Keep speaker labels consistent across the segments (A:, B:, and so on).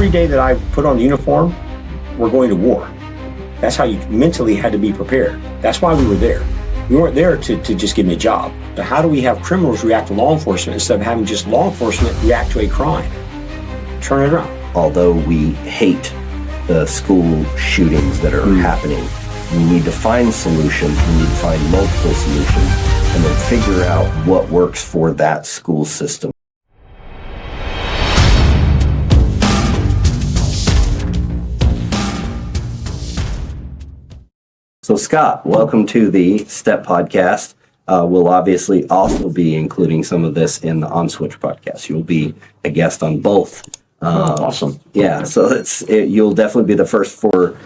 A: Every day that I put on the uniform, we're going to war. That's how you mentally had to be prepared. That's why we were there. We weren't there to just give me a job. But how do we have criminals react to law enforcement instead of having just law enforcement react to a crime? Turn it around.
B: Although we hate the school shootings that are happening, we need to find solutions. We need to find multiple solutions and then figure out what works for that school system. So Scott, welcome to the STEP podcast. We'll obviously also be including some of this in the On Switch podcast. You'll be a guest on both.
A: Awesome.
B: Yeah, so you'll definitely be the first for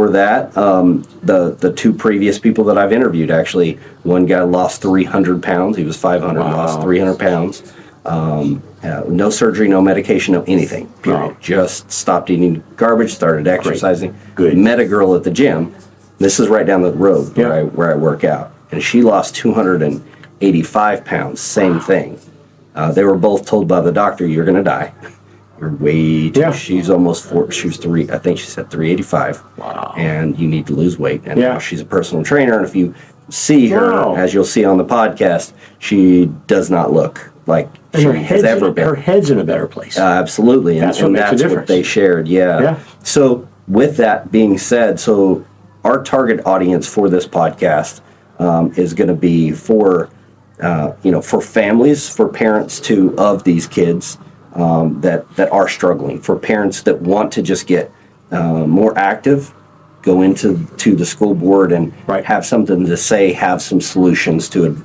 B: that. The two previous people that I've interviewed, actually, one guy lost 300 pounds. He was 500, lost 300 pounds. No surgery, no medication, no anything. Period. Wow. Just stopped eating garbage, started exercising.
A: Good.
B: Met a girl at the gym. This is right down the road where I work out. And she lost 285 pounds, same thing. They were both told by the doctor, you're going to die. You're way too, she's almost 4, she was 3, I think she said 385.
A: Wow.
B: And you need to lose weight. And now she's a personal trainer. And if you see her, as you'll see on the podcast, she does not look like she has ever been.
A: Her head's in a better place.
B: Absolutely.
A: That's
B: and
A: what makes a
B: that's
A: difference.
B: what they shared. Yeah. So with that being said, so our target audience for this podcast is going to be for families, for parents of these kids that are struggling, for parents that want to just get more active, go into the school board and have something to say, have some solutions to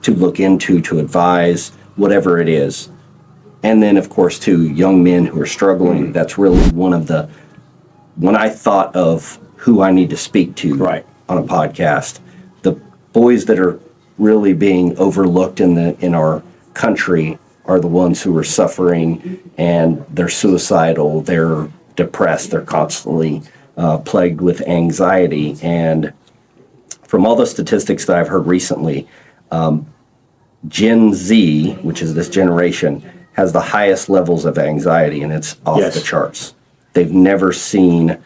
B: look into, to advise, whatever it is. And then, of course, to young men who are struggling. That's really when I thought of who I need to speak to on a podcast, the boys that are really being overlooked in our country are the ones who are suffering, and they're suicidal, they're depressed, they're constantly plagued with anxiety. And from all the statistics that I've heard recently, Gen Z, which is this generation, has the highest levels of anxiety, and it's off the charts. They've never seen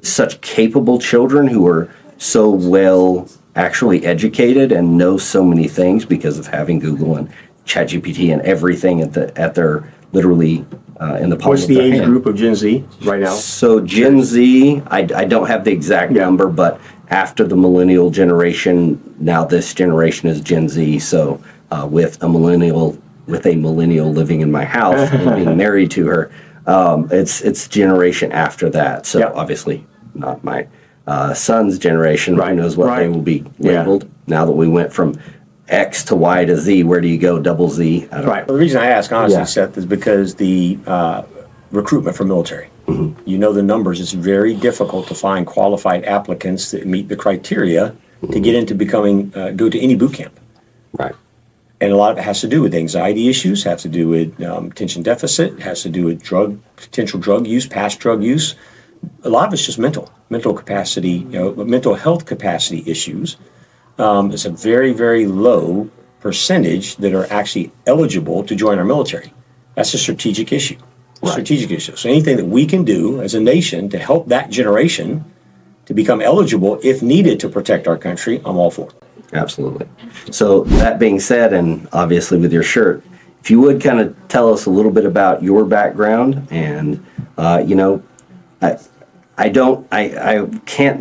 B: such capable children who are so well actually educated and know so many things because of having Google and ChatGPT and everything at their literally in the palm of their hand.
A: What's the age group of Gen Z right now?
B: So Gen Z, I don't have the exact number, but after the millennial generation, now this generation is Gen Z. So with a millennial living in my house and being married to her, it's generation after that. So obviously not my son's generation. Who knows what they will be labeled now that we went from X to Y to Z. Where do you go? Double Z? I don't know.
A: The reason I ask, honestly, Seth, is because the recruitment for military. You know the numbers. It's very difficult to find qualified applicants that meet the criteria to get into go to any boot camp.
B: Right.
A: And a lot of it has to do with anxiety issues, has to do with attention deficit, has to do with potential drug use, past drug use. A lot of it's just mental capacity, mental health capacity issues. It's a very, very low percentage that are actually eligible to join our military. That's a strategic issue. So anything that we can do as a nation to help that generation to become eligible, if needed, to protect our country, I'm all for it.
B: Absolutely. So that being said, and obviously with your shirt, if you would kind of tell us a little bit about your background, and I can't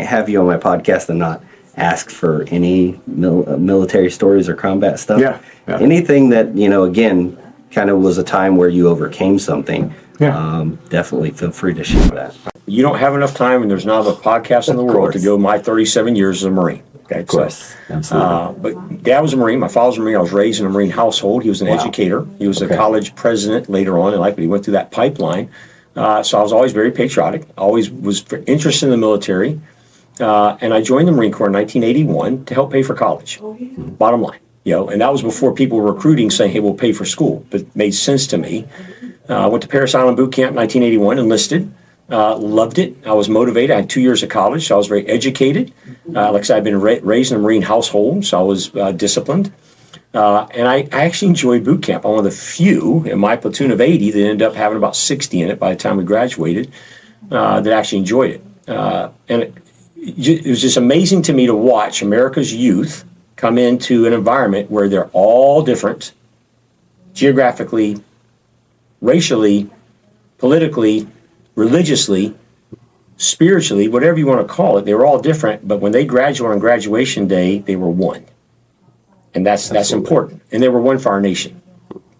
B: have you on my podcast and not ask for any military stories or combat stuff. Anything that again kind of was a time where you overcame something. Definitely feel free to share that.
A: You don't have enough time, and there's not a podcast in the world to go my 37 years as a Marine. Okay,
B: of course. Absolutely.
A: But Dad was a Marine. My father was a Marine. I was raised in a Marine household. He was an educator. He was a college president later on in life, but he went through that pipeline. So I was always very patriotic. Always was interested in the military. And I joined the Marine Corps in 1981 to help pay for college. Bottom line. And that was before people were recruiting saying, hey, we'll pay for school. But it made sense to me. I went to Parris Island Boot Camp in 1981, enlisted. Loved it. I was motivated. I had 2 years of college, so I was very educated. Like I said, I've been raised in a Marine household, so I was disciplined. And I actually enjoyed boot camp. I'm one of the few in my platoon of 80 that ended up having about 60 in it by the time we graduated that actually enjoyed it. And it was just amazing to me to watch America's youth come into an environment where they're all different geographically, racially, politically, religiously, spiritually, whatever you want to call it. They were all different, but when they graduated on graduation day, they were one. And that's important. And they were one for our nation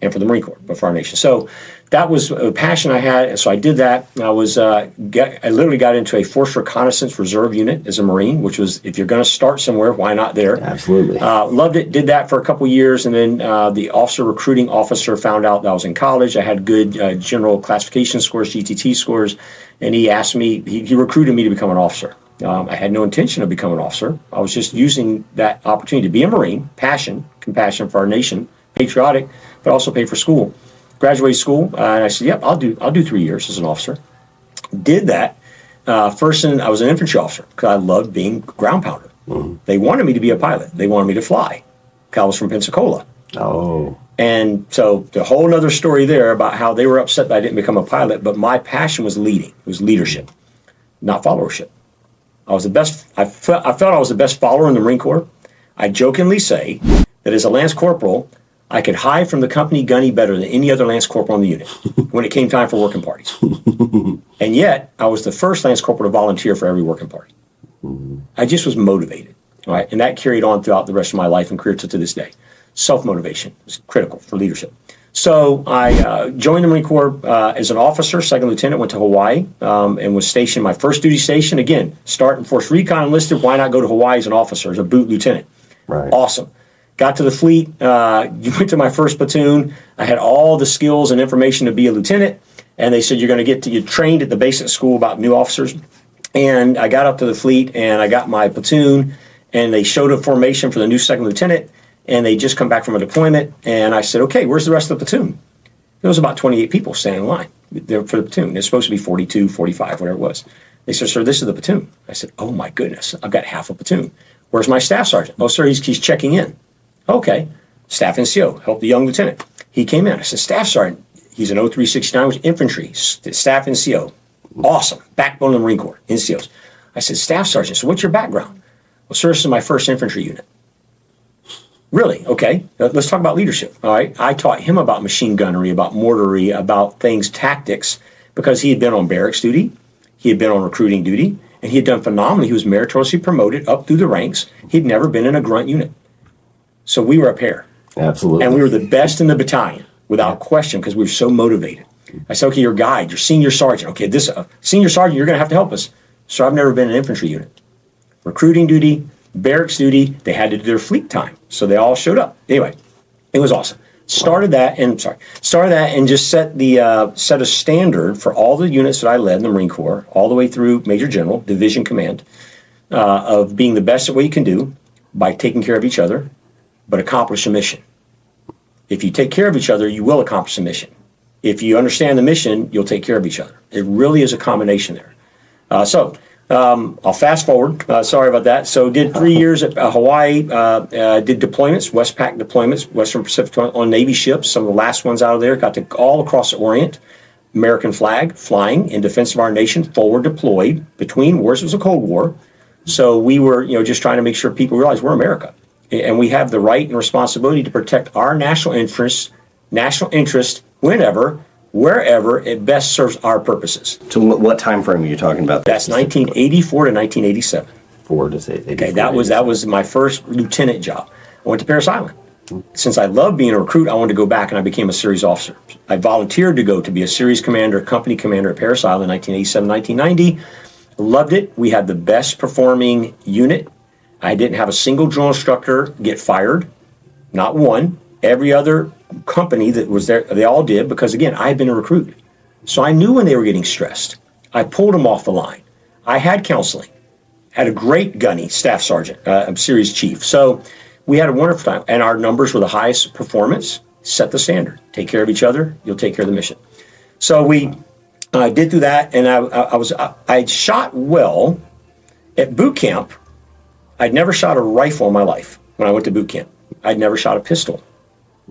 A: and for the Marine Corps, but for our nation. So that was a passion I had. And so I did that. I literally got into a Force Reconnaissance Reserve unit as a Marine, which was, if you're going to start somewhere, why not there?
B: Absolutely.
A: Loved it. Did that for a couple years. And then the officer recruiting officer found out that I was in college. I had good general classification scores, GTT scores. And he asked me, he recruited me to become an officer. I had no intention of becoming an officer. I was just using that opportunity to be a Marine, compassion for our nation, patriotic, but also pay for school. Graduated school, and I said, "Yep, I'll do 3 years as an officer." Did that. First, I was an infantry officer because I loved being ground pounder. Mm-hmm. They wanted me to be a pilot. They wanted me to fly. I was from Pensacola.
B: Oh.
A: And so the whole other story there about how they were upset that I didn't become a pilot, but my passion was leading. It was leadership, not followership. I was the best. I felt I was the best follower in the Marine Corps. I jokingly say that as a Lance Corporal, I could hide from the company gunny better than any other Lance Corporal in the unit when it came time for working parties. And yet, I was the first Lance Corporal to volunteer for every working party. I just was motivated, right? And that carried on throughout the rest of my life and career to this day. Self-motivation is critical for leadership. So I joined the Marine Corps as an officer, second lieutenant, went to Hawaii and was stationed, my first duty station, again, starting Force Recon enlisted, why not go to Hawaii as an officer, as a boot lieutenant?
B: Right.
A: Awesome. Got to the fleet, went to my first platoon. I had all the skills and information to be a lieutenant, and they said, you're trained at the basic school about new officers. And I got up to the fleet, and I got my platoon, and they showed a formation for the new second lieutenant, and they just come back from a deployment, and I said, okay, where's the rest of the platoon? There was about 28 people standing in line there for the platoon. It's supposed to be 42, 45, whatever it was. They said, sir, this is the platoon. I said, oh my goodness, I've got half a platoon. Where's my staff sergeant? Oh, sir, he's checking in. Okay, staff NCO, help the young lieutenant. He came in. I said, staff sergeant, he's an 0369, was infantry, staff NCO. Awesome, backbone of the Marine Corps, NCOs. I said, staff sergeant, so what's your background? Well, sir, this is my first infantry unit. Really? Okay. Let's talk about leadership. All right. I taught him about machine gunnery, about mortarery, about things, tactics, because he had been on barracks duty, he had been on recruiting duty, and he had done phenomenally. He was meritoriously promoted up through the ranks. He'd never been in a grunt unit. So we were a pair.
B: Absolutely.
A: And we were the best in the battalion, without question, because we were so motivated. I said, okay, your guide, your senior sergeant. Okay, this senior sergeant, you're going to have to help us. So I've never been in an infantry unit. Recruiting duty, barracks duty, they had to do their fleet time. So they all showed up. Anyway, it was awesome. Started that and just set a standard for all the units that I led in the Marine Corps, all the way through Major General, Division Command, of being the best at what you can do by taking care of each other, but accomplish a mission. If you take care of each other, you will accomplish a mission. If you understand the mission, you'll take care of each other. It really is a combination there. I'll fast forward. Sorry about that. So did 3 years at Hawaii, did deployments, Westpac deployments, Western Pacific on Navy ships, some of the last ones out of there, got to all across the Orient, American flag, flying in defense of our nation, forward deployed between wars. It was a Cold War. So we were, just trying to make sure people realize we're America. And we have the right and responsibility to protect our national interest whenever, wherever it best serves our purposes.
B: So what time frame are you talking about?
A: That's 1984 to 1987.
B: 4 to 8.
A: Okay, that was my first lieutenant job. I went to Parris Island. Since I loved being a recruit, I wanted to go back, and I became a series officer. I volunteered to go to be a series commander, company commander at Parris Island, 1987, 1990. Loved it. We had the best performing unit. I didn't have a single drill instructor get fired, not one. Every other company that was there, they all did, because again, I had been a recruit. So I knew when they were getting stressed. I pulled them off the line. I had counseling, had a great gunny staff sergeant, series chief. So we had a wonderful time, and our numbers were the highest performance. Set the standard. Take care of each other. You'll take care of the mission. So we did through that, and I shot well at boot camp. I'd never shot a rifle in my life when I went to boot camp. I'd never shot a pistol.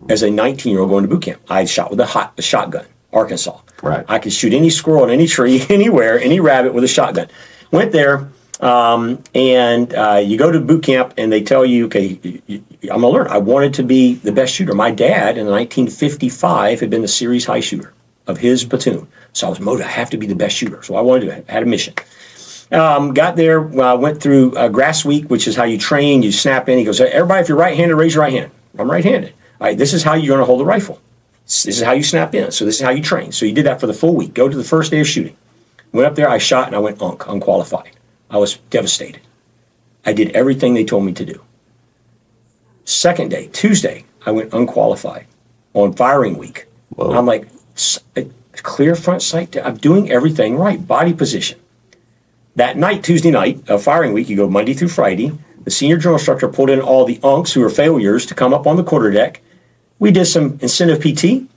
A: As a 19-year-old going to boot camp, I shot with a shotgun, Arkansas.
B: Right.
A: I could shoot any squirrel in any tree, anywhere, any rabbit with a shotgun. Went there, and you go to boot camp, and they tell you, okay, I'm going to learn. I wanted to be the best shooter. My dad, in 1955, had been the series high shooter of his platoon. So I was motivated. I have to be the best shooter. So I wanted to. I had a mission. Got there, went through grass week, which is how you train. You snap in. He goes, everybody, if you're right-handed, raise your right hand. I'm right-handed. All right, this is how you're going to hold a rifle. This is how you snap in. So this is how you train. So you did that for the full week. Go to the first day of shooting. Went up there, I shot, and I went unqualified. I was devastated. I did everything they told me to do. Second day, Tuesday, I went unqualified on firing week.
B: Whoa.
A: I'm like, clear front sight. I'm doing everything right. Body position. That night, Tuesday night of firing week, you go Monday through Friday. The senior drill instructor pulled in all the unks who were failures to come up on the quarterdeck. We did some incentive PT,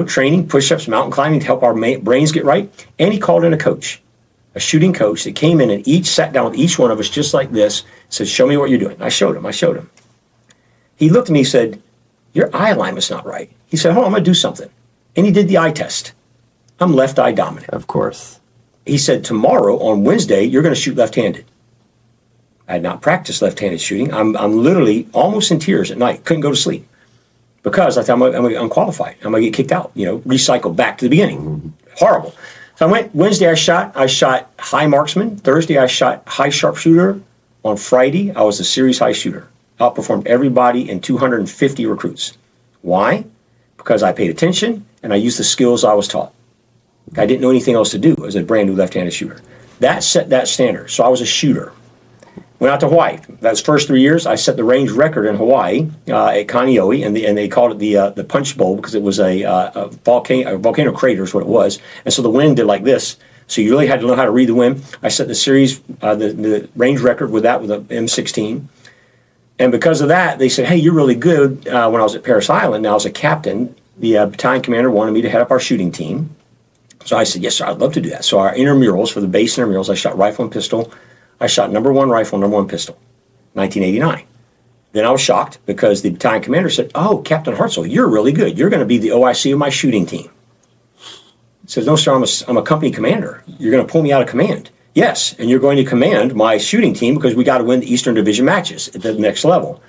A: training, push-ups, mountain climbing to help our brains get right. And he called in a coach, a shooting coach that came in and sat down with each one of us just like this, said, show me what you're doing. I showed him. He looked at me and said, your eye alignment's not right. He said, hold on, I'm going to do something. And he did the eye test. I'm left eye dominant.
B: Of course.
A: He said, tomorrow, on Wednesday, you're going to shoot left-handed. I had not practiced left-handed shooting. I'm literally almost in tears at night. Couldn't go to sleep because I thought I'm unqualified. I'm going to get kicked out, recycled back to the beginning. Mm-hmm. Horrible. So I went, Wednesday I shot high marksman. Thursday I shot high sharpshooter. On Friday, I was a series high shooter. Outperformed everybody in 250 recruits. Why? Because I paid attention and I used the skills I was taught. I didn't know anything else to do as a brand new left-handed shooter. That set that standard. So I was a shooter. Went out to Hawaii. Those first 3 years, I set the range record in Hawaii at Kaneohe, and they called it the Punch Bowl because it was a volcano crater is what it was. And so the wind did like this. So you really had to know how to read the wind. I set the series, the range record with an M16. And because of that, they said, hey, you're really good. When I was at Parris Island, now as a captain, the battalion commander wanted me to head up our shooting team. So I said, yes, sir, I'd love to do that. So our intramurals, for the base intramurals, I shot rifle and pistol. I shot number one rifle, number one pistol, 1989. Then I was shocked because the battalion commander said, oh, Captain Hartsell, you're really good. You're going to be the OIC of my shooting team. He says, no, sir, I'm a company commander. You're going to pull me out of command. Yes, and you're going to command my shooting team because we got to win the Eastern Division matches at the next level.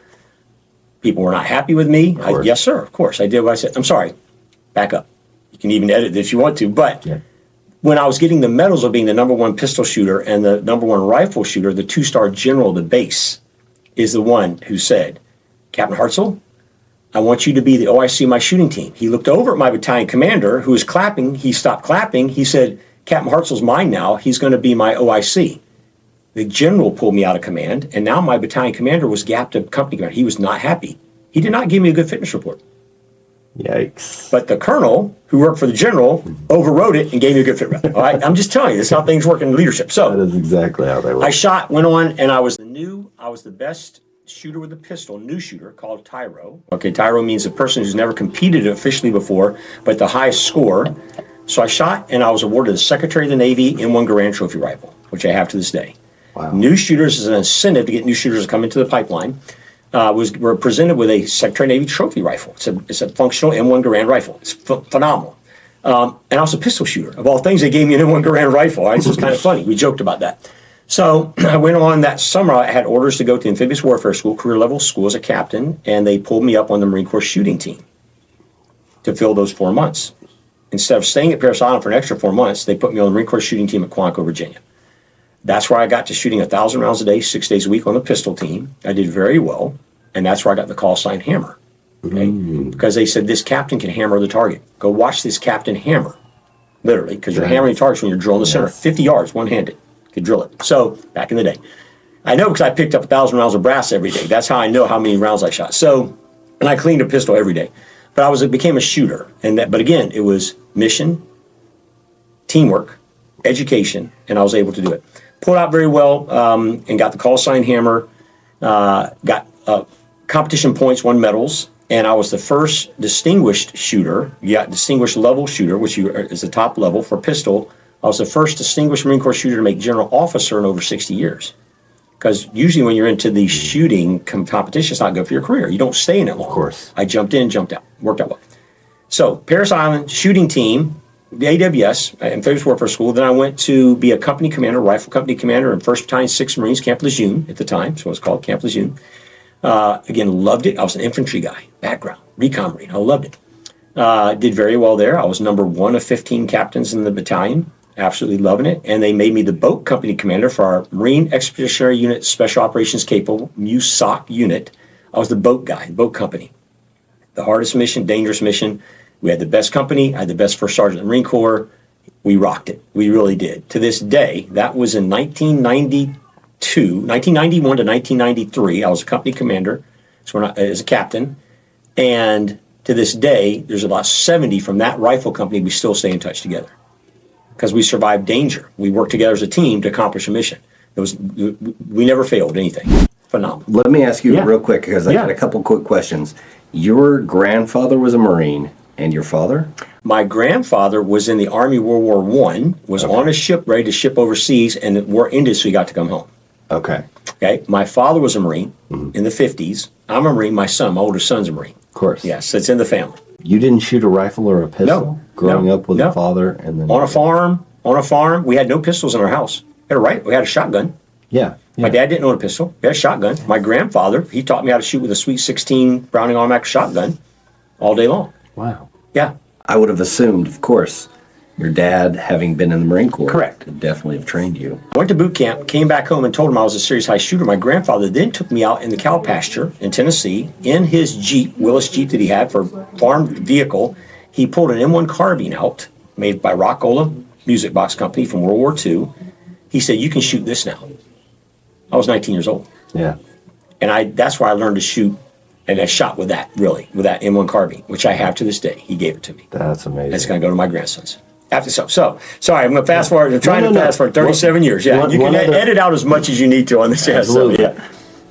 A: People were not happy with me. Yes, sir, of course. I did what I said. I'm sorry. Back up. You can even edit it if you want to. But when I was getting the medals of being the number one pistol shooter and the number one rifle shooter, the two-star general of the base is the one who said, Captain Hartsell, I want you to be the OIC of my shooting team. He looked over at my battalion commander who was clapping. He stopped clapping. He said, Captain Hartsell's mine now. He's going to be my OIC. The general pulled me out of command, and now my battalion commander was gapped to company commander. He was not happy. He did not give me a good fitness report.
B: Yikes.
A: But the colonel, who worked for the general, overrode it and gave me a good fit report. All right? I'm just telling you, this is how things work in leadership. So
B: that is exactly how they work.
A: I went on, and I was the best shooter with a pistol, new shooter, called Tyro. Okay, Tyro means a person who's never competed officially before, but the highest score. So I shot, and I was awarded the Secretary of the Navy M1 Garand Trophy rifle, which I have to this day.
B: Wow. New
A: shooters is an incentive to get new shooters to come into the pipeline. Were presented with a Secretary of the Navy trophy rifle. It's a functional M1 Garand rifle. It's phenomenal. And I was a pistol shooter. Of all things, they gave me an M1 Garand rifle. Right? So it's kind of funny. We joked about that. So I went on that summer. I had orders to go to Amphibious Warfare School, career level school as a captain, and they pulled me up on the Marine Corps shooting team to fill those 4 months. Instead of staying at Parris Island for an extra 4 months, they put me on the Marine Corps shooting team at Quantico, Virginia. That's where I got to shooting 1,000 rounds a day, 6 days a week on the pistol team. I did very well, and that's where I got the call sign Hammer. Okay? Because they said, this captain can hammer the target. Go watch this captain hammer, literally, because you're hammering targets when you're drilling the center. 50 yards, one-handed, could drill it. So, back in the day. I know because I picked up 1,000 rounds of brass every day. That's how I know how many rounds I shot. So, and I cleaned a pistol every day. But I became a shooter. But again, it was mission, teamwork, education, and I was able to do it. Pulled out very well and got the call sign Hammer, got competition points, won medals, and I was the first distinguished shooter. You got distinguished level shooter, which is the top level for pistol. I was the first distinguished Marine Corps shooter to make general officer in over 60 years. Because usually when you're into the shooting competition, it's not good for your career. You don't stay in it long.
B: Of course.
A: I jumped in, jumped out. Worked out well. So Parris Island shooting team, the AWS, Amphibious Warfare School. Then I went to be a company commander, rifle company commander in 1st Battalion, 6th Marines, Camp Lejeune at the time. So it was called Camp Lejeune. Again, loved it. I was an infantry guy, background, recon Marine. I loved it. Did very well there. I was number 1 of 15 captains in the battalion. Absolutely loving it. And they made me the boat company commander for our Marine Expeditionary Unit Special Operations Capable, MUSOC unit. I was the boat guy, boat company. The hardest mission, dangerous mission. We had the best company. I had the best first sergeant in the Marine Corps. We rocked it. We really did. To this day, that was in 1991 to 1993. I was a company commander as a captain. And to this day, there's about 70 from that rifle company we still stay in touch together. Because we survived danger. We worked together as a team to accomplish a mission. We never failed anything. Phenomenal.
B: Let me ask you real quick, because I got a couple quick questions. Your grandfather was a Marine, and your father?
A: My grandfather was in the Army World War I, was on a ship ready to ship overseas, and the war ended, so he got to come home.
B: Okay.
A: My father was a Marine in the 50s. I'm a Marine. My older son's a Marine.
B: Of course.
A: Yes, it's in the family.
B: You didn't shoot a rifle or a pistol growing up with a father? And then
A: on a farm, we had no pistols in our house. We had a shotgun.
B: Yeah.
A: My dad didn't own a pistol. He had a shotgun. My grandfather, he taught me how to shoot with a Sweet 16 Browning automatic shotgun all day long.
B: Wow.
A: Yeah.
B: I would have assumed, of course, your dad, having been in the Marine Corps,
A: correct,
B: would definitely have trained you.
A: I went to boot camp, came back home and told him I was a serious high shooter. My grandfather then took me out in the cow pasture in Tennessee in his Jeep, Willis Jeep that he had for farm vehicle. He pulled an M1 carbine out, made by Rockola Music Box Company from World War II. He said, "You can shoot this now." I was 19 years old.
B: Yeah.
A: And that's where I learned to shoot, and I shot with that M1 carbine, which I have to this day. He gave it to me.
B: That's amazing.
A: It's going to go to my grandsons. So sorry, I'm going to fast forward. I'm trying to fast forward 37 years. Yeah, you can edit out as much as you need to on this.
B: Absolutely.
A: Yeah.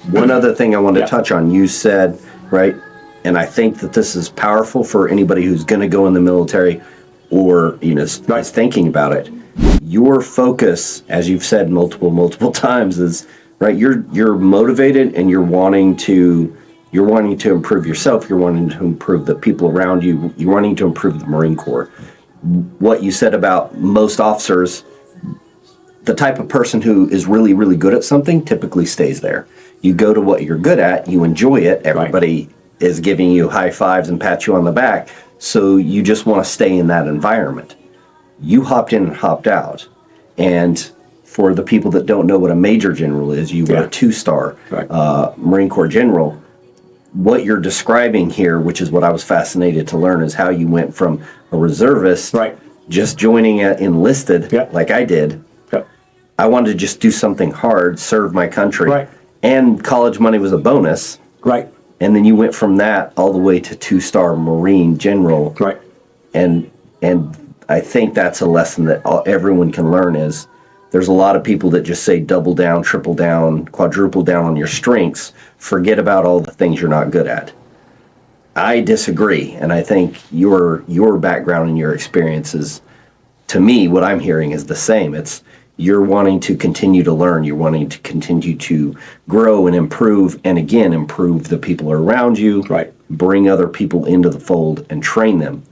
B: One other thing I wanted to touch on. You said, right, and I think that this is powerful for anybody who's going to go in the military or, is thinking about it. Your focus, as you've said multiple times, is right. You're motivated and you're wanting to improve yourself. You're wanting to improve the people around you. You're wanting to improve the Marine Corps. What you said about most officers, the type of person who is really, really good at something typically stays there. You go to what you're good at, you enjoy it, everybody is giving you high fives and pats you on the back, so you just want to stay in that environment. You hopped in and hopped out. And for the people that don't know what a major general is, you were a 2-star Marine Corps general. What you're describing here, which is what I was fascinated to learn, is how you went from a reservist, just joining enlisted, like I did. I wanted to just do something hard, serve my country, and college money was a bonus. And then you went from that all the way to 2-star Marine general. And I think that's a lesson that everyone can learn is there's a lot of people that just say double down, triple down, quadruple down on your strengths, forget about all the things you're not good at. I disagree, and I think your background and your experiences, to me, what I'm hearing is the same. It's you're wanting to continue to learn, you're wanting to continue to grow and improve, and again, improve the people around you, bring other people into the fold and train them.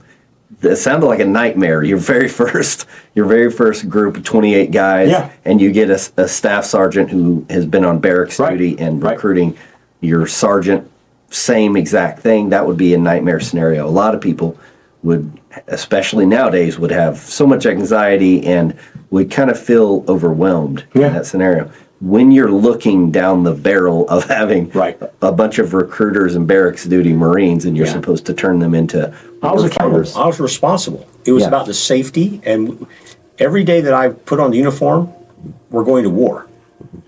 B: It sounded like a nightmare. Your very first group of 28 guys, and you get a staff sergeant who has been on barracks duty and recruiting your sergeant, same exact thing. That would be a nightmare scenario. A lot of people would, especially nowadays, would have so much anxiety and would kind of feel overwhelmed in that scenario. When you're looking down the barrel of having a bunch of recruiters and barracks duty Marines, and you're supposed to turn them into
A: I was accountable. I was responsible. It was about the safety, and every day that I put on the uniform, we're going to war.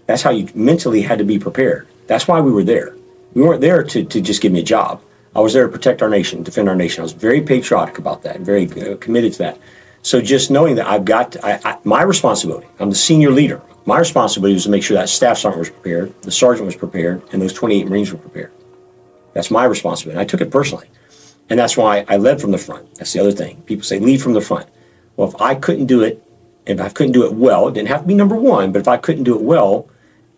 A: That's how you mentally had to be prepared. That's why we were there. We weren't there to just give me a job. I was there to protect our nation, defend our nation. I was very patriotic about that, very committed to that. So just knowing that I've got my responsibility, I'm the senior leader. My responsibility was to make sure that staff sergeant was prepared, the sergeant was prepared, and those 28 Marines were prepared. That's my responsibility. I took it personally. And that's why I led from the front. That's the other thing. People say, lead from the front. Well, if I couldn't do it, and if I couldn't do it well, it didn't have to be number one, but if I couldn't do it well,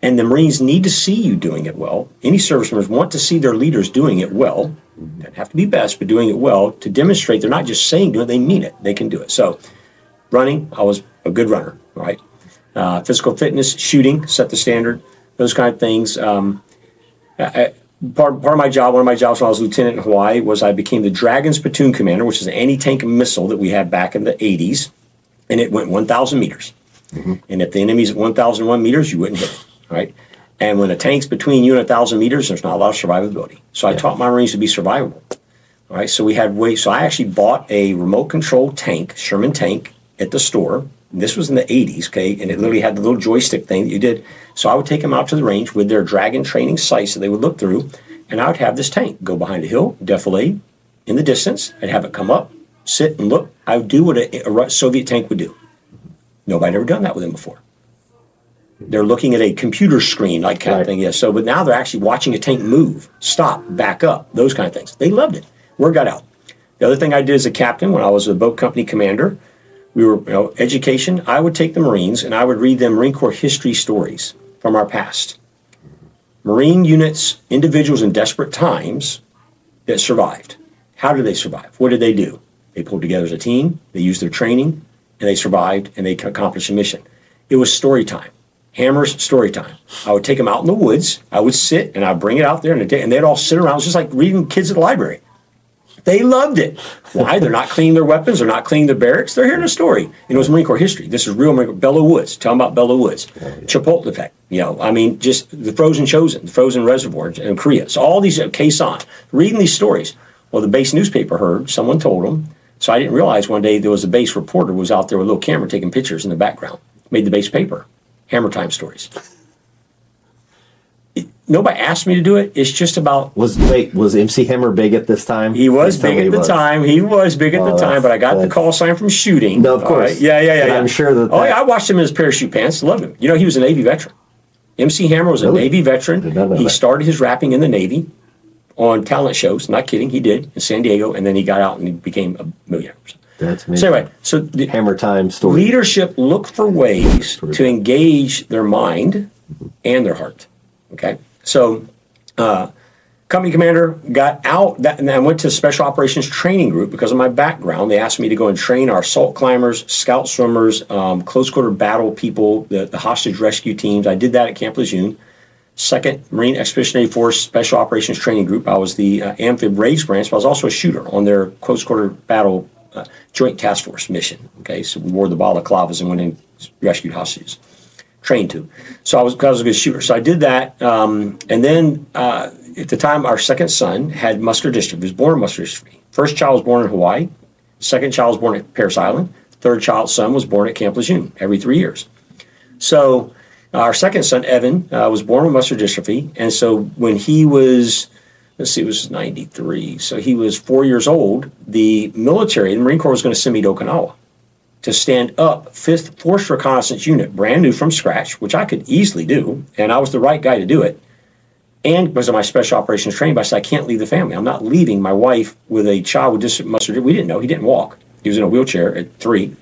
A: And the Marines need to see you doing it well. Any service members want to see their leaders doing it well. Doesn't have to be best, but doing it well to demonstrate they're not just saying do it, they mean it. They can do it. So running, I was a good runner, right? Physical fitness, shooting, set the standard, those kind of things. Part of my job, one of my jobs when I was lieutenant in Hawaii was I became the Dragon's platoon commander, which is an anti-tank missile that we had back in the 80s. And it went 1,000 meters. And if the enemy's at 1,001 meters, you wouldn't hit it, right? And when a tank's between you and 1,000 meters, there's not a lot of survivability. So I taught my Marines to be survivable. All right, so we had ways. So I actually bought a remote control tank, Sherman tank, at the store. And this was in the 80s, okay? And it literally had the little joystick thing that you did. So I would take them out to the range with their Dragon training sights that they would look through. And I would have this tank go behind a hill, defilade in the distance. I'd have it come up, sit and look. I would do what a Soviet tank would do. Nobody had ever done that with them before. They're looking at a computer screen, like kind of thing. Yeah. So, but now they're actually watching a tank move, stop, back up, those kind of things. They loved it. Word got out. The other thing I did as a captain when I was a boat company commander, we were, education. I would take the Marines and I would read them Marine Corps history stories from our past. Marine units, individuals in desperate times that survived. How did they survive? What did they do? They pulled together as a team. They used their training. And they survived, and they accomplished a mission. It was story time. Hammer's story time. I would take them out in the woods. I would sit, and I'd bring it out there, and they'd all sit around. It was just like reading kids at the library. They loved it. Why? They're not cleaning their weapons. They're not cleaning their barracks. They're hearing a story. It was Marine Corps history. This is real Marine Corps. Belleau Woods. Tell them about Belleau Woods. Chapultepec. Just the Frozen Chosen, the Frozen Reservoir in Korea. So all these, Quezon. Reading these stories. Well, the base newspaper heard. Someone told them. So I didn't realize one day there was a base reporter who was out there with a little camera taking pictures in the background. Made the base paper. Hammer Time stories. Nobody asked me to do it. It's just about...
B: Was MC Hammer big at this time?
A: He was big at the time. He was big at the time, but I got the call sign from shooting.
B: No, of course.
A: Right? Yeah.
B: I'm sure that...
A: I watched him in his parachute pants. Loved him. He was a Navy veteran. MC Hammer was a Navy veteran. He started his rapping in the Navy on talent shows. Not kidding. He did in San Diego, and then he got out and he became a millionaire.
B: That's amazing.
A: So anyway, the
B: Hammer Time story.
A: Leadership look for ways to engage their mind and their heart. Okay, so company commander got out, and I went to Special Operations Training Group because of my background. They asked me to go and train our salt climbers, scout swimmers, close quarter battle people, the hostage rescue teams. I did that at Camp Lejeune. 2nd Marine Expeditionary Force Special Operations Training Group. I was the amphib raised branch, but I was also a shooter on their close quarter battle joint task force mission. Okay, so we wore the balaclavas and went and rescued hostages. Trained to. So I was a good shooter. So I did that. And then at the time, our second son had muscular dystrophy. He was born with muscular dystrophy. First child was born in Hawaii. Second child was born at Parris Island. Third son was born at Camp Lejeune every 3 years. So our second son, Evan, was born with muscular dystrophy. And so when he was, it was 93. So he was 4 years old. The military, the Marine Corps was going to send me to Okinawa to stand up 5th Force Reconnaissance Unit, brand new from scratch, which I could easily do. And I was the right guy to do it. And because of my special operations training, but I said, I can't leave the family. I'm not leaving my wife with a child with muscular dystrophy. We didn't know. He didn't walk. He was in a wheelchair at 3.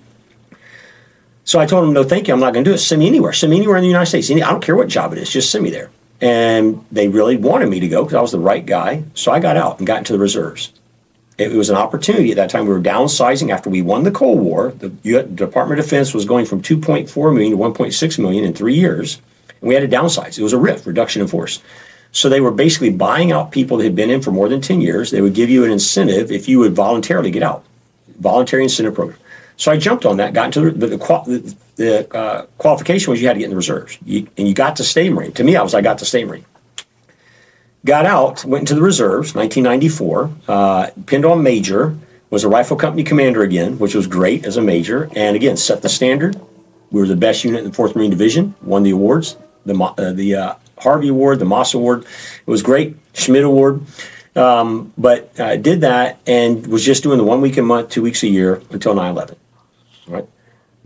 A: So I told him, no, thank you. I'm not going to do it. Send me anywhere. Send me anywhere in the United States. I don't care what job it is. Just send me there. And they really wanted me to go because I was the right guy. So I got out and got into the reserves. It was an opportunity at that time. We were downsizing after we won the Cold War. The Department of Defense was going from 2.4 million to 1.6 million in 3 years. And we had to downsize. It was a RIF, reduction in force. So they were basically buying out people that had been in for more than 10 years. They would give you an incentive if you would voluntarily get out. Voluntary incentive program. So I jumped on that, got into the qualification was you had to get in the reserves. And you got to stay Marine. To me, I got to stay Marine. Got out, went into the reserves, 1994, pinned on major, was a rifle company commander again, which was great as a major, and again, set the standard. We were the best unit in the 4th Marine Division, won the awards, the Harvey Award, the Moss Award. It was great, Schmidt Award. But I did that and was just doing the 1 week a month, 2 weeks a year until 9/11. Right?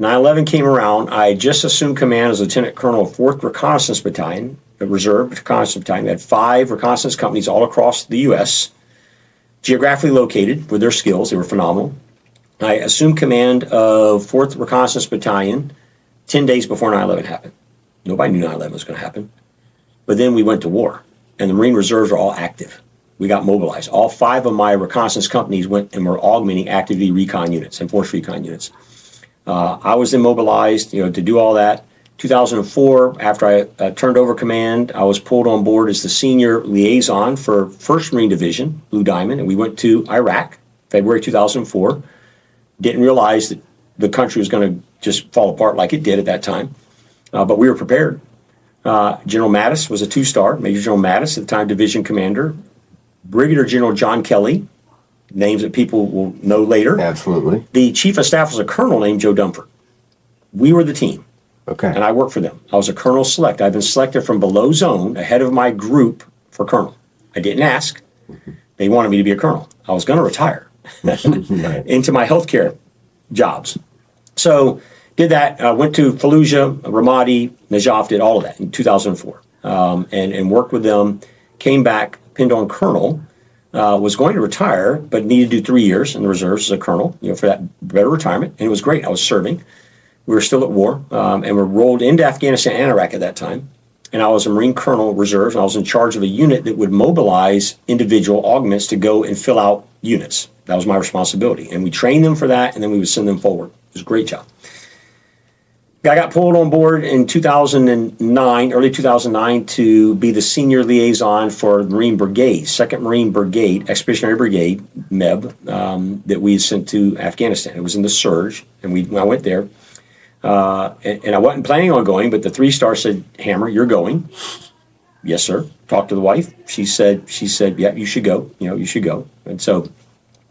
A: 9/11 came around. I just assumed command as Lieutenant Colonel of 4th Reconnaissance Battalion, a Reserve Reconnaissance Battalion. We had 5 reconnaissance companies all across the U.S., geographically located with their skills. They were phenomenal. I assumed command of 4th Reconnaissance Battalion 10 days before 9/11 happened. Nobody knew 9/11 was going to happen. But then we went to war, and the Marine Reserves are all active. We got mobilized. All 5 of my reconnaissance companies went and were augmenting actively recon units and force recon units. I was then mobilized, to do all that. 2004, after I turned over command, I was pulled on board as the senior liaison for 1st Marine Division, Blue Diamond, and we went to Iraq, February 2004. Didn't realize that the country was going to just fall apart like it did at that time, but we were prepared. General Mattis was a 2-star, Major General Mattis, at the time division commander. Brigadier General John Kelly, names that people will know later.
B: Absolutely.
A: The chief of staff was a colonel named Joe Dunford. We were the team.
B: Okay.
A: And I worked for them. I was a colonel select. I've been selected from below zone, ahead of my group, for colonel. I didn't ask. They wanted me to be a colonel. I was going to retire into my healthcare jobs. So did that. Went to Fallujah, Ramadi, Najaf, did all of that in 2004, and worked with them. Came back, pinned on colonel. Was going to retire, but needed to do 3 years in the reserves as a colonel, for that better retirement. And it was great. I was serving. We were still at war, and we rolled into Afghanistan and Iraq at that time. And I was a Marine Colonel Reserves, and I was in charge of a unit that would mobilize individual augments to go and fill out units. That was my responsibility. And we trained them for that, and then we would send them forward. It was a great job. I got pulled on board in 2009, early 2009, to be the senior liaison for Marine Brigade, 2nd Marine Brigade, Expeditionary Brigade, MEB, that we sent to Afghanistan. It was in the surge, and I went there. And I wasn't planning on going, but the 3-star said, "Hammer, you're going." Yes, sir. Talked to the wife. She said, "Yeah, you should go. You should go." And so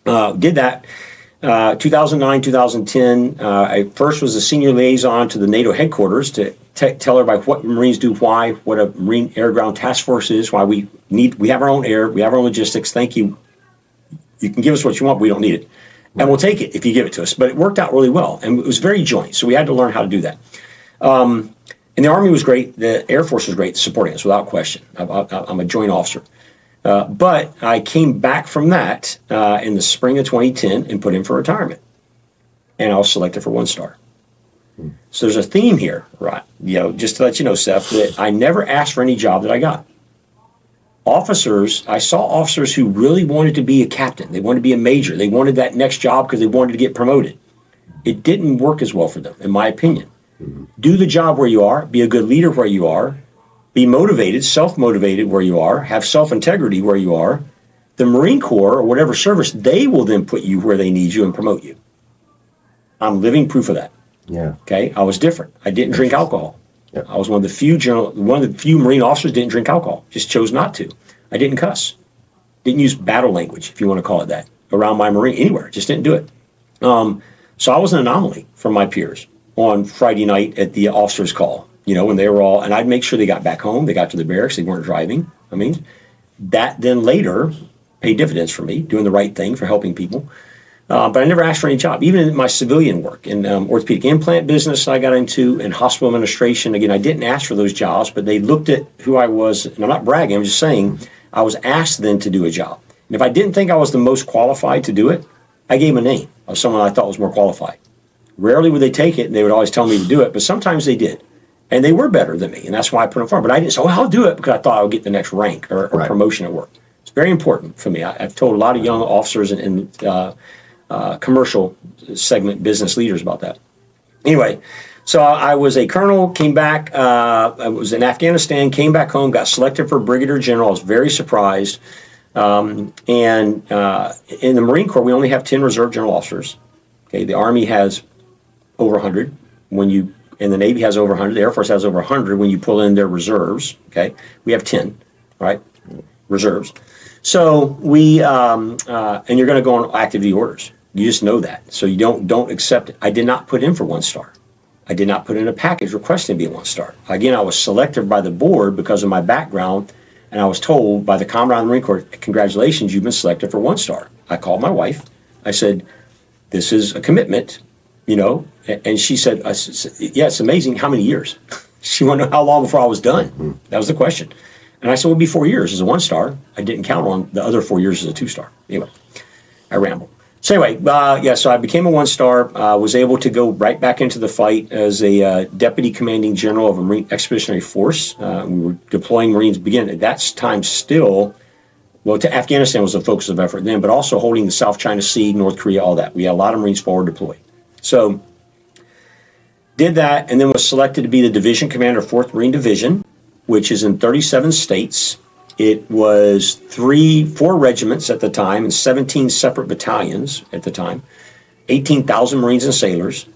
A: did that. 2009, 2010, I first was a senior liaison to the NATO headquarters to tell everybody what Marines do, why, what a Marine Air Ground Task Force is, why we have our own air, we have our own logistics. Thank you. You can give us what you want, but we don't need it. And we'll take it if you give it to us. But it worked out really well, and it was very joint. So we had to learn how to do that. And the Army was great. The Air Force was great, supporting us without question. I'm a joint officer. But I came back from that in the spring of 2010 and put in for retirement. And I was selected for 1-star. So there's a theme here, right? Just to let you know, Seth, that I never asked for any job that I got. I saw officers who really wanted to be a captain. They wanted to be a major. They wanted that next job because they wanted to get promoted. It didn't work as well for them, in my opinion. Do the job where you are, be a good leader where you are, be motivated, self-motivated where you are, have self-integrity where you are. The Marine Corps or whatever service, they will then put you where they need you and promote you. I'm living proof of that.
B: Yeah.
A: Okay. I was different. I didn't drink alcohol.
B: Yeah.
A: I was one of the few Marine officers didn't drink alcohol. Just chose not to. I didn't cuss. Didn't use battle language, if you want to call it that, around my Marine anywhere. Just didn't do it. So I was an anomaly from my peers on Friday night at the officers' call. When they were all, and I'd make sure they got back home, they got to the barracks, they weren't driving. That then later paid dividends for me, doing the right thing for helping people. But I never asked for any job, even in my civilian work. In orthopedic implant business I got into, and hospital administration. Again, I didn't ask for those jobs, but they looked at who I was, and I'm not bragging, I'm just saying I was asked then to do a job. And if I didn't think I was the most qualified to do it, I gave them a name of someone I thought was more qualified. Rarely would they take it, and they would always tell me to do it, but sometimes they did. And they were better than me, and that's why I put them forward. But I didn't say, I'll do it because I thought I would get the next rank or promotion at work. It's very important for me. I've told a lot of young officers and commercial segment business leaders about that. Anyway, so I was a colonel, came back, I was in Afghanistan, came back home, got selected for brigadier general. I was very surprised. And in the Marine Corps, we only have 10 reserve general officers. Okay, the Army has over 100. And the Navy has over 100. The Air Force has over 100 when you pull in their reserves. Okay, we have 10, right? Reserves. So and you're going to go on active duty orders. You just know that. So you don't accept it. I did not put in for 1-star. I did not put in a package requesting to be a 1-star. Again, I was selected by the board because of my background, and I was told by the Commandant of the Marine Corps, "Congratulations, you've been selected for 1-star." I called my wife. I said, "This is a commitment, And she said, "Yeah, it's amazing. How many years?" She wanted to know how long before I was done. That was the question. And I said, "Well, it'll be 4 years as a 1-star. I didn't count on the other 4 years as a 2-star. Anyway, I rambled. So anyway, so I became a one-star, was able to go right back into the fight as a deputy commanding general of a Marine Expeditionary Force. We were deploying Marines at that time still, well, to Afghanistan was the focus of effort then, but also holding the South China Sea, North Korea, all that. We had a lot of Marines forward deployed. So did that, and then was selected to be the division commander of 4th Marine Division, which is in 37 states. It was 4 regiments at the time and 17 separate battalions at the time, 18,000 Marines and sailors.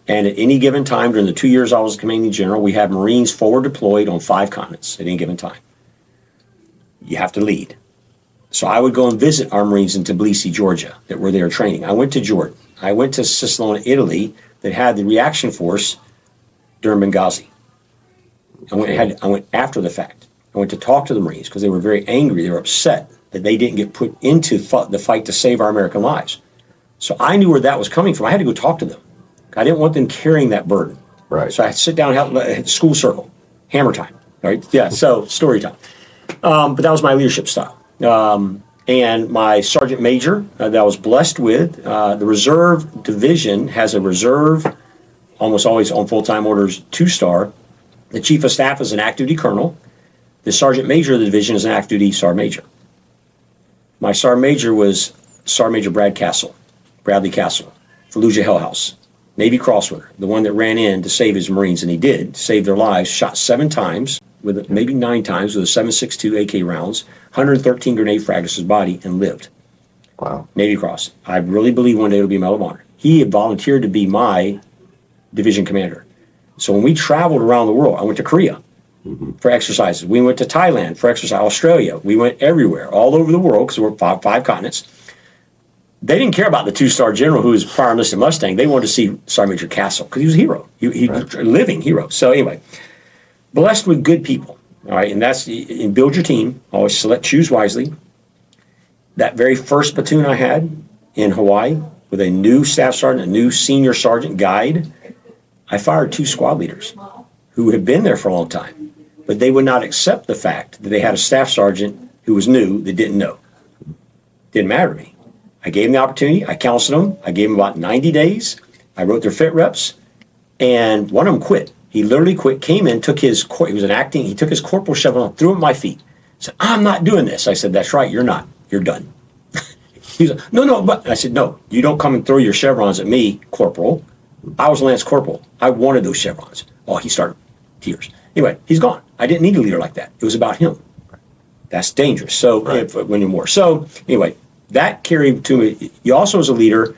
A: And at any given time during the 2 years I was commanding general, we had Marines forward deployed on 5 continents at any given time. You have to lead. So I would go and visit our Marines in Tbilisi, Georgia, that were there training. I went to Jordan. I went to Sicily, Italy, that had the reaction force during Benghazi. I went after the fact. I went to talk to the Marines because they were very angry. They were upset that they didn't get put into the fight to save our American lives. So I knew where that was coming from. I had to go talk to them. I didn't want them carrying that burden.
B: Right.
A: So I had to sit down and have school circle, hammer time. Right? Yeah. So story time. But that was my leadership style. And my sergeant major that I was blessed with, the reserve division has a reserve, almost always on full-time orders, 2-star. The chief of staff is an active duty colonel. The sergeant major of the division is an active duty sergeant major. My sergeant major was Sergeant Major Bradley Castle, Fallujah Hell House, Navy Cross winner, the one that ran in to save his Marines, and he did, save their lives, shot 7 times, maybe 9 times with a 7.62 AK rounds, 113 grenade fragments to his body, and lived.
B: Wow.
A: Navy Cross. I really believe one day it'll be Medal of Honor. He had volunteered to be my division commander. So when we traveled around the world, I went to Korea for exercises. We went to Thailand for exercise, Australia. We went everywhere, all over the world, because we're 5 continents. They didn't care about the 2-star general who was prior enlisted Mustang. They wanted to see Sergeant Major Castle because he was a hero. He was a living hero. So anyway, blessed with good people. All right, and build your team. Always choose wisely. That very first platoon I had in Hawaii with a new staff sergeant, a new senior sergeant guide, I fired 2 squad leaders who had been there for a long time, but they would not accept the fact that they had a staff sergeant who was new that didn't know. Didn't matter to me. I gave them the opportunity. I counseled them. I gave them about 90 days. I wrote their fit reps, and one of them quit. He literally quit, came in, took his corporal chevron, threw it at my feet. Said, "I'm not doing this." I said, "That's right, you're not. You're done." He's like, "No, but," I said, "No, you don't come and throw your chevrons at me, corporal. I was Lance Corporal. I wanted those chevrons." Oh, he started tears. Anyway, he's gone. I didn't need a leader like that. It was about him. That's dangerous. So when you're more. So anyway, that carried to me. You also, as a leader,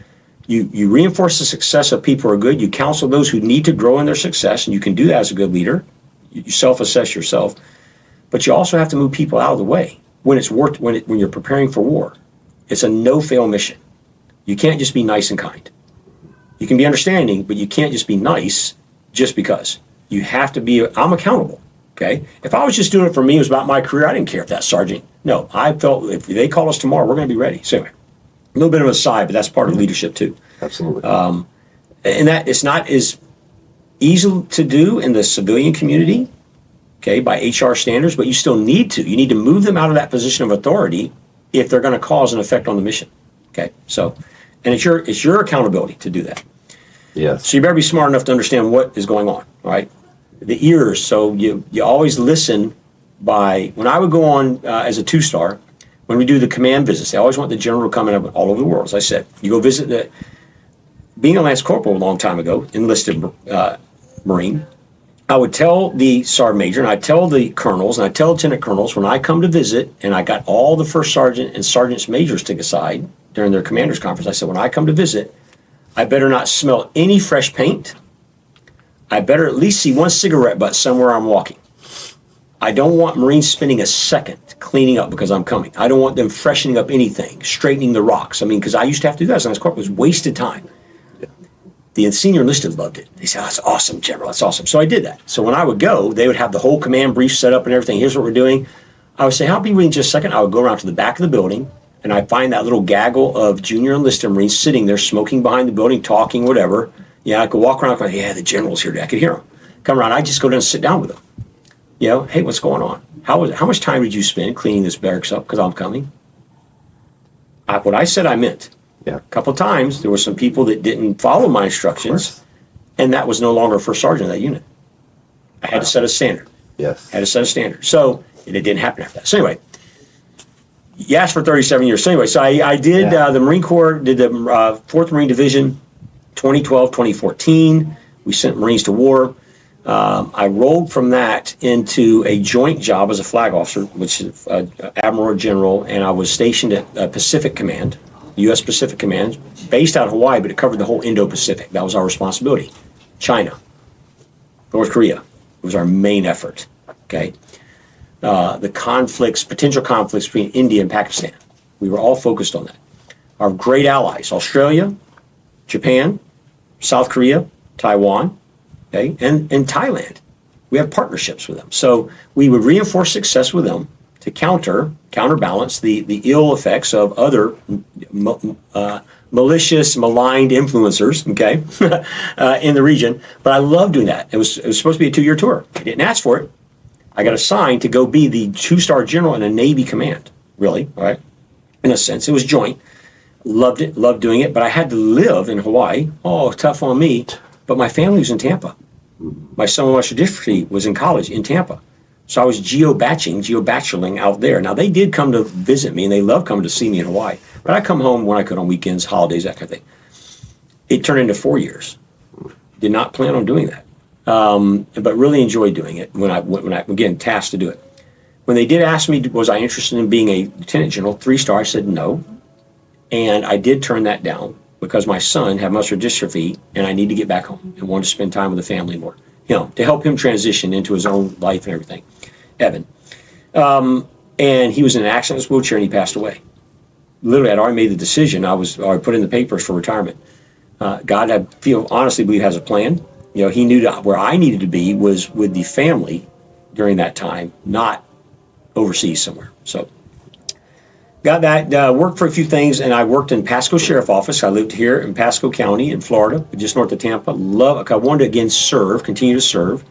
A: you reinforce the success of people who are good. You counsel those who need to grow in their success, and you can do that as a good leader. You self-assess yourself, but you also have to move people out of the way when you're preparing for war. It's a no-fail mission. You can't just be nice and kind. You can be understanding, but you can't just be nice just because. You have to be. I'm accountable. Okay. If I was just doing it for me, it was about my career. I didn't care if that sergeant. No, I felt if they call us tomorrow, we're going to be ready. So anyway, a little bit of an aside, but that's part of leadership too.
B: Absolutely.
A: And that it's not as easy to do in the civilian community, okay, by HR standards, but you still need to. You need to move them out of that position of authority if they're going to cause an effect on the mission. Okay. So, and it's your accountability to do that.
B: Yes.
A: So you better be smart enough to understand what is going on, right? The ears. So you always listen by, when I would go on as a 2-star, when we do the command visits, they always want the general to come in all over the world. As I said, you go visit being a Lance Corporal a long time ago, enlisted Marine, I would tell the sergeant major, and I'd tell the colonels, and I'd tell lieutenant colonels, when I come to visit, and I got all the first sergeant and sergeant's majors to aside during their commanders conference, I said, when I come to visit, I better not smell any fresh paint. I better at least see one cigarette butt somewhere I'm walking. I don't want Marines spending a second cleaning up because I'm coming. I don't want them freshening up anything, straightening the rocks. I mean, because I used to have to do that as a corporal. It was wasted time. The senior enlisted loved it. They said, "Oh, that's awesome, General. That's awesome." So I did that. So when I would go, they would have the whole command brief set up and everything. Here's what we're doing. I would say, "I'll be waiting just a second." I would go around to the back of the building, and I'd find that little gaggle of junior enlisted Marines sitting there smoking behind the building, talking, whatever. Yeah, I could walk around going, "Yeah, the general's here today." I could hear him. Come around, I just go down and sit down with them. You know, "Hey, what's going on? How much time did you spend cleaning this barracks up because I'm coming?" What I said I meant.
B: Yeah.
A: A couple of times, there were some people that didn't follow my instructions, and that was no longer a first sergeant of that unit. I had to set a standard.
B: Yes.
A: Had to set a standard. So, and it didn't happen after that. So anyway, you asked for 37 years. So anyway, so I did the Marine Corps, did the 4th Marine Division, 2012, 2014. We sent Marines to war. I rolled from that into a joint job as a flag officer, which is Admiral or General, and I was stationed at Pacific Command, U.S. Pacific Command, based out of Hawaii, but it covered the whole Indo-Pacific. That was our responsibility. China, North Korea was our main effort, okay? The conflicts, potential conflicts between India and Pakistan. We were all focused on that. Our great allies, Australia, Japan, South Korea, Taiwan, okay, and Thailand. We have partnerships with them. So we would reinforce success with them to counterbalance the ill effects of other malicious, maligned influencers, okay, in the region. But I love doing that. It was supposed to be a 2-year tour. I didn't ask for it. I got assigned to go be the 2-star general in a Navy command, really, all right? In a sense, it was joint. Loved it, loved doing it, but I had to live in Hawaii. Oh, tough on me. But my family was in Tampa. My son-in-law district was in college in Tampa. So I was geobachelling out there. Now, they did come to visit me, and they loved coming to see me in Hawaii. But I come home when I could on weekends, holidays, that kind of thing. It turned into 4 years. Did not plan on doing that. But really enjoyed doing it when I again, tasked to do it. When they did ask me, was I interested in being a lieutenant general, 3-star, I said no. And I did turn that down because my son had muscular dystrophy and I need to get back home and wanted to spend time with the family more, to help him transition into his own life and everything. Evan. And he was in an accident in his wheelchair and he passed away. Literally, I'd already made the decision. I put in the papers for retirement. God, I honestly believe, has a plan. He knew that where I needed to be was with the family during that time, not overseas somewhere. So got that, worked for a few things, and I worked in Pasco Sheriff Office. I lived here in Pasco County in Florida, just north of Tampa. I wanted to, again, continue to serve.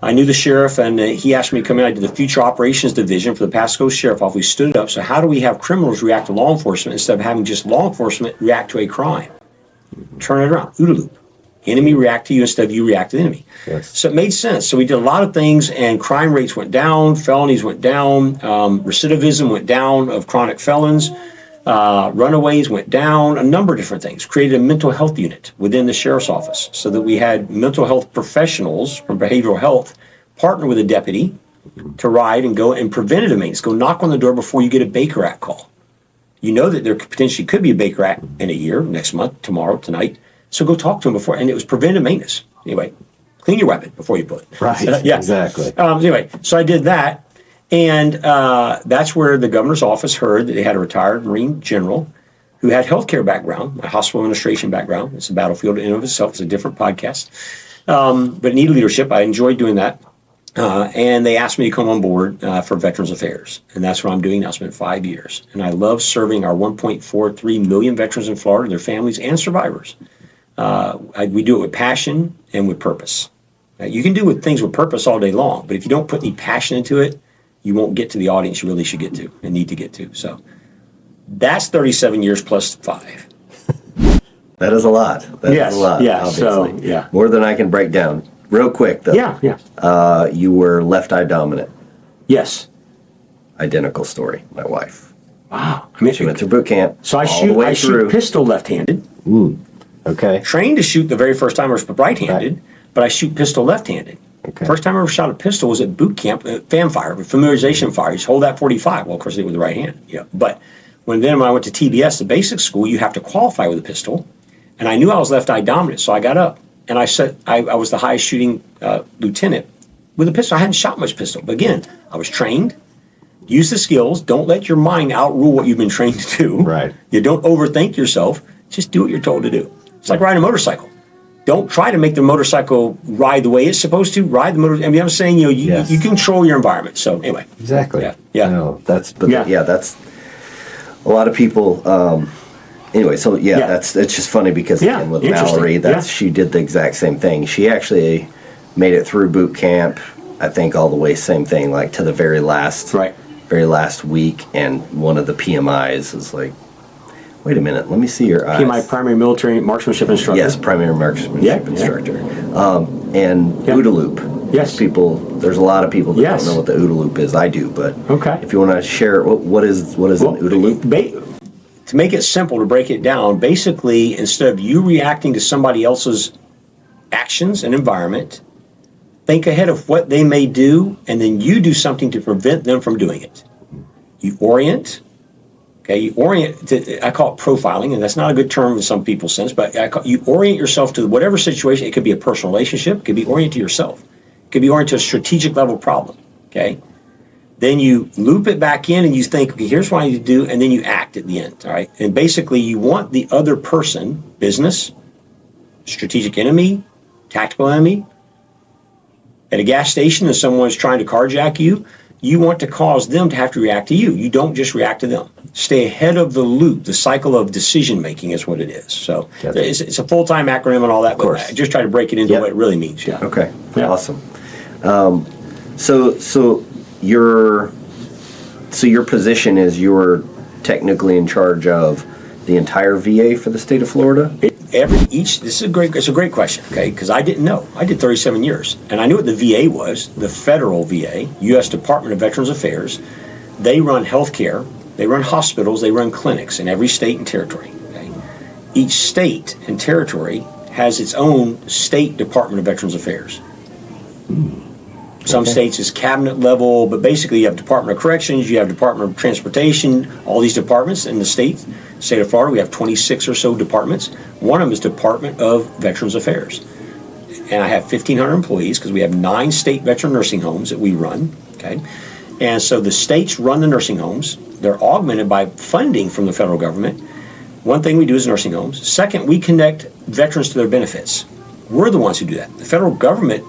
A: I knew the sheriff, and he asked me to come in. I did the Future Operations Division for the Pasco Sheriff Office. We stood it up. So how do we have criminals react to law enforcement instead of having just law enforcement react to a crime? Turn it around. OODA loop. Enemy react to you instead of you react to the enemy.
B: Yes.
A: So it made sense. So we did a lot of things, and crime rates went down, felonies went down, recidivism went down of chronic felons, runaways went down, a number of different things. Created a mental health unit within the sheriff's office so that we had mental health professionals from behavioral health partner with a deputy to ride and go and preventative maintenance. Go knock on the door before you get a Baker Act call. You know that there potentially could be a Baker Act in a year, next month, tomorrow, tonight. So go talk to them before, and it was preventive maintenance. Anyway, clean your weapon before you pull it.
B: Right, exactly.
A: Anyway, so I did that, and that's where the governor's office heard that they had a retired Marine general who had healthcare background, a hospital administration background. It's a battlefield in and of itself. It's a different podcast. But needed leadership. I enjoyed doing that. And they asked me to come on board for Veterans Affairs. And that's what I'm doing now. It's been 5 years. And I love serving our 1.43 million veterans in Florida, their families, and survivors. We do it with passion and with purpose. You can do things with purpose all day long, but if you don't put any passion into it, you won't get to the audience you really should get to and need to get to. So that's 37 years plus 5.
B: That is a lot. That is a lot,
A: yeah,
B: obviously.
A: So, yeah.
B: More than I can break down. Real quick, though.
A: Yeah.
B: You were left eye dominant.
A: Yes.
B: Identical story. My wife.
A: Wow. I mean,
B: She went through boot camp.
A: So I
B: shoot
A: shoot pistol left-handed.
B: Okay.
A: Trained to shoot the very first time I was right-handed,
B: Right.
A: but I shoot pistol left-handed.
B: Okay.
A: First time I ever shot a pistol was at boot camp, fan fire, familiarization fire. You just hold that 45. Well, of course, I did it with the right hand. Yeah. But when I went to TBS, the basic school, you have to qualify with a pistol. And I knew I was left-eye dominant, so I got up. And I said I was the highest shooting lieutenant with a pistol. I hadn't shot much pistol. But again, I was trained. Use the skills. Don't let your mind outrule what you've been trained to do.
B: Right.
A: You don't overthink yourself. Just do what you're told to do. It's like riding a motorcycle. Don't try to make the motorcycle ride the way it's supposed to. Ride the motor. I mean, I'm saying, you control your environment. So anyway.
B: Exactly.
A: Yeah.
B: No, that's that's a lot of people. Anyway, so it's just funny because again, with Mallory, she did the exact same thing. She actually made it through boot camp. I think all the way same thing, like to the very last week. And one of the PMIs is like, Wait a minute. Let me see your eyes.
A: PMI, primary military marksmanship instructor.
B: Yes, primary marksmanship instructor. And
A: Yeah.
B: OODA loop.
A: Yes.
B: There's a lot of people that don't know what the OODA loop is. I do, but if you want to share, what is an OODA loop?
A: To make it simple, to break it down, basically, instead of you reacting to somebody else's actions and environment, think ahead of what they may do, and then you do something to prevent them from doing it. You orient. Okay, I call it profiling, and that's not a good term in some people's sense, but you orient yourself to whatever situation. It could be a personal relationship. It could be oriented to yourself. It could be oriented to a strategic level problem. Okay? Then you loop it back in and you think, okay, here's what I need to do, and then you act at the end, all right? And basically, you want the other person, business, strategic enemy, tactical enemy, at a gas station and someone's trying to carjack you, you want to cause them to have to react to you. You don't just react to them. Stay ahead of the loop. The cycle of decision making is what it is. So it's a full-time acronym and all that, but I just try to break it into what it really means. Yeah.
B: Okay. Yeah. Awesome. So your position is you're technically in charge of the entire VA for the state of Florida?
A: It's a great question, okay? Because I didn't know. I did 37 years, and I knew what the VA was, the federal VA, U.S. Department of Veterans Affairs. They run healthcare, they run hospitals, they run clinics in every state and territory. Okay? Each state and territory has its own state Department of Veterans Affairs. Some states is cabinet level, but basically you have Department of Corrections, you have Department of Transportation, all these departments in the state of Florida. We have 26 or so departments. One of them is Department of Veterans Affairs. And I have 1,500 employees because we have 9 state veteran nursing homes that we run. Okay, and so the states run the nursing homes. They're augmented by funding from the federal government. One thing we do is nursing homes. Second, we connect veterans to their benefits. We're the ones who do that. The federal government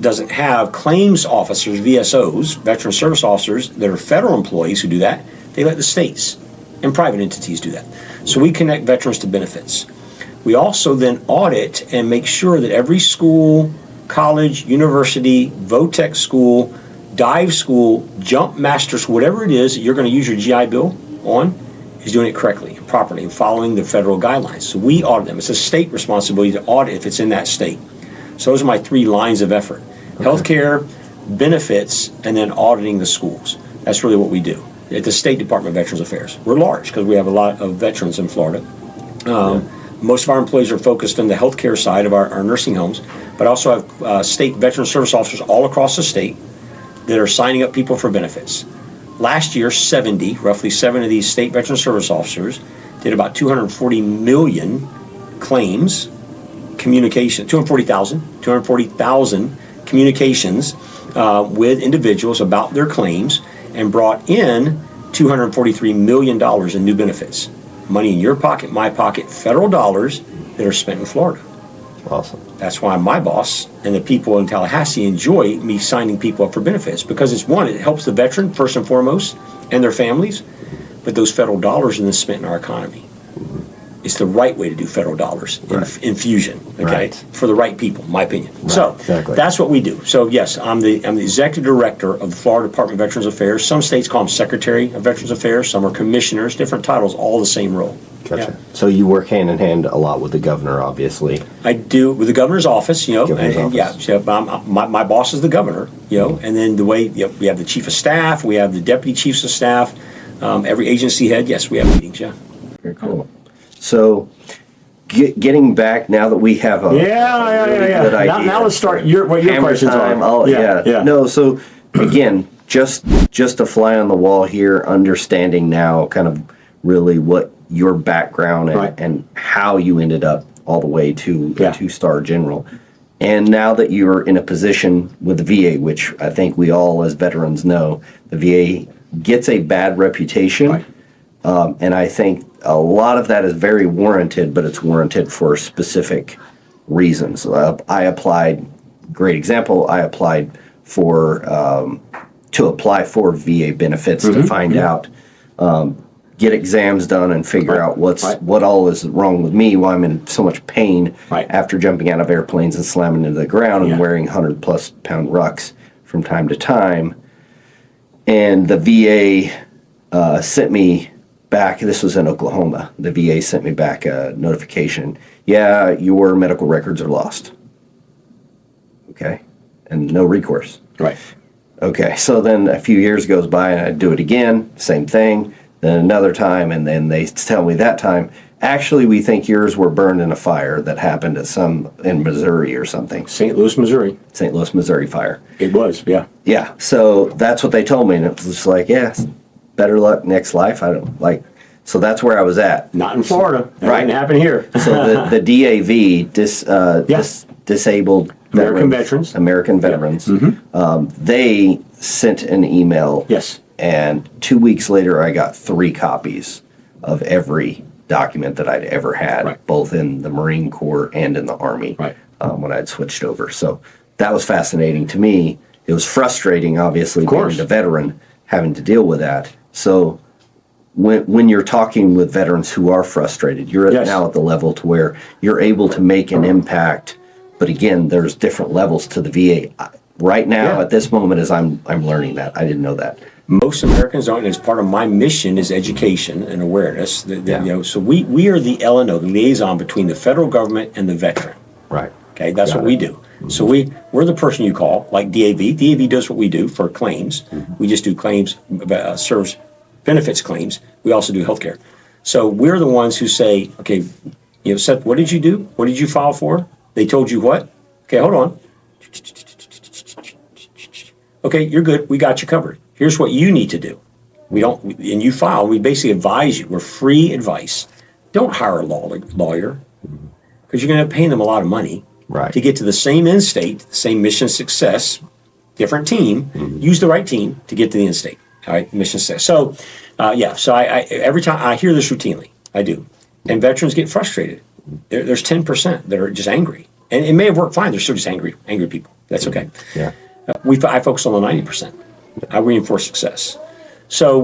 A: doesn't have claims officers, VSOs, veteran service officers, that are federal employees who do that. They let the states and private entities do that. So we connect veterans to benefits. We also then audit and make sure that every school, college, university, VOTEC school, dive school, jump master school, whatever it is that you're going to use your GI Bill on, is doing it correctly and properly and following the federal guidelines. So we audit them. It's a state responsibility to audit if it's in that state. So those are my 3 lines of effort. Healthcare, benefits, and then auditing the schools. That's really what we do at the State Department of Veterans Affairs. We're large because we have a lot of veterans in Florida. Most of our employees are focused on the healthcare side of our nursing homes, but also have state veteran service officers all across the state that are signing up people for benefits. Last year, roughly 7 of these state veteran service officers did about 240 million claims, communication, 240,000 communications with individuals about their claims, and brought in $243 million in new benefits. Money in your pocket, my pocket, federal dollars that are spent in Florida.
B: Awesome.
A: That's why my boss and the people in Tallahassee enjoy me signing people up for benefits, because it helps the veteran first and foremost and their families, but those federal dollars are then spent in our economy. It's the right way to do federal dollars infusion, for the right people, in my opinion. That's what we do. So yes, I'm the executive director of the Florida Department of Veterans Affairs. Some states call them Secretary of Veterans Affairs. Some are commissioners, different titles, all the same role.
B: Gotcha. Yeah. So you work hand in hand a lot with the governor, obviously.
A: I do with the governor's office, my boss is the governor, and then we have the chief of staff, we have the deputy chiefs of staff, every agency head. Yes, we have meetings. Yeah.
B: Very cool. So, getting back now that we have a really good idea.
A: Now let's start your questions are.
B: No, so again, just a fly on the wall here, understanding now kind of really what your background and how you ended up all the way to a 2-star general. And now that you're in a position with the VA, which I think we all as veterans know, the VA gets a bad reputation. And I think a lot of that is very warranted, but it's warranted for specific reasons. I applied to apply for VA benefits to find out, get exams done and figure out what all is wrong with me, why I'm in so much pain after jumping out of airplanes and slamming into the ground and wearing 100+ pound rucks from time to time. And the VA sent me back, this was in Oklahoma. The VA sent me back a notification. Yeah, your medical records are lost. Okay. And no recourse.
A: Right.
B: Okay. So then a few years goes by and I do it again, same thing. Then another time, and then they tell me that time, actually, we think yours were burned in a fire that happened at in Missouri or something.
A: St. Louis, Missouri.
B: St. Louis, Missouri fire.
A: It was, yeah.
B: Yeah. So that's what they told me. And it was just like, yeah, better luck next life. I don't like, so that's where I was at.
A: Not in Florida. That
B: Right.
A: didn't happen here.
B: So the DAV, Disabled American Veterans, they sent an email.
A: Yes.
B: And 2 weeks later, I got 3 copies of every document that I'd ever had,
A: Right.
B: both in the Marine Corps and in the Army,
A: Right.
B: When I'd switched over. So that was fascinating to me. It was frustrating, obviously, being a veteran, having to deal with that. So when you're talking with veterans who are frustrated, you're now at the level to where you're able to make an impact. But again, there's different levels to the VA. Right now, at this moment, as I'm learning that, I didn't know that.
A: Most Americans don't, and as part of my mission is education and awareness. So we are the LNO, the liaison between the federal government and the veteran.
B: Right.
A: Okay, that's what we do. So we're the person you call, like DAV. DAV does what we do for claims. We just do claims, service benefits claims. We also do healthcare. So we're the ones who say, okay, Seth, what did you do? What did you file for? They told you what? Okay, hold on. Okay, you're good. We got you covered. Here's what you need to do. And you file. We basically advise you. We're free advice. Don't hire a lawyer because you're going to end up paying them a lot of money to get to the same end state, the same mission success, different team. Use the right team to get to the end state. All right, mission success. So, So I every time I hear this routinely, I do, and veterans get frustrated. There's 10% that are just angry, and it may have worked fine. They're still just angry people. That's okay.
B: Yeah.
A: I focus on the 90%. I reinforce success. So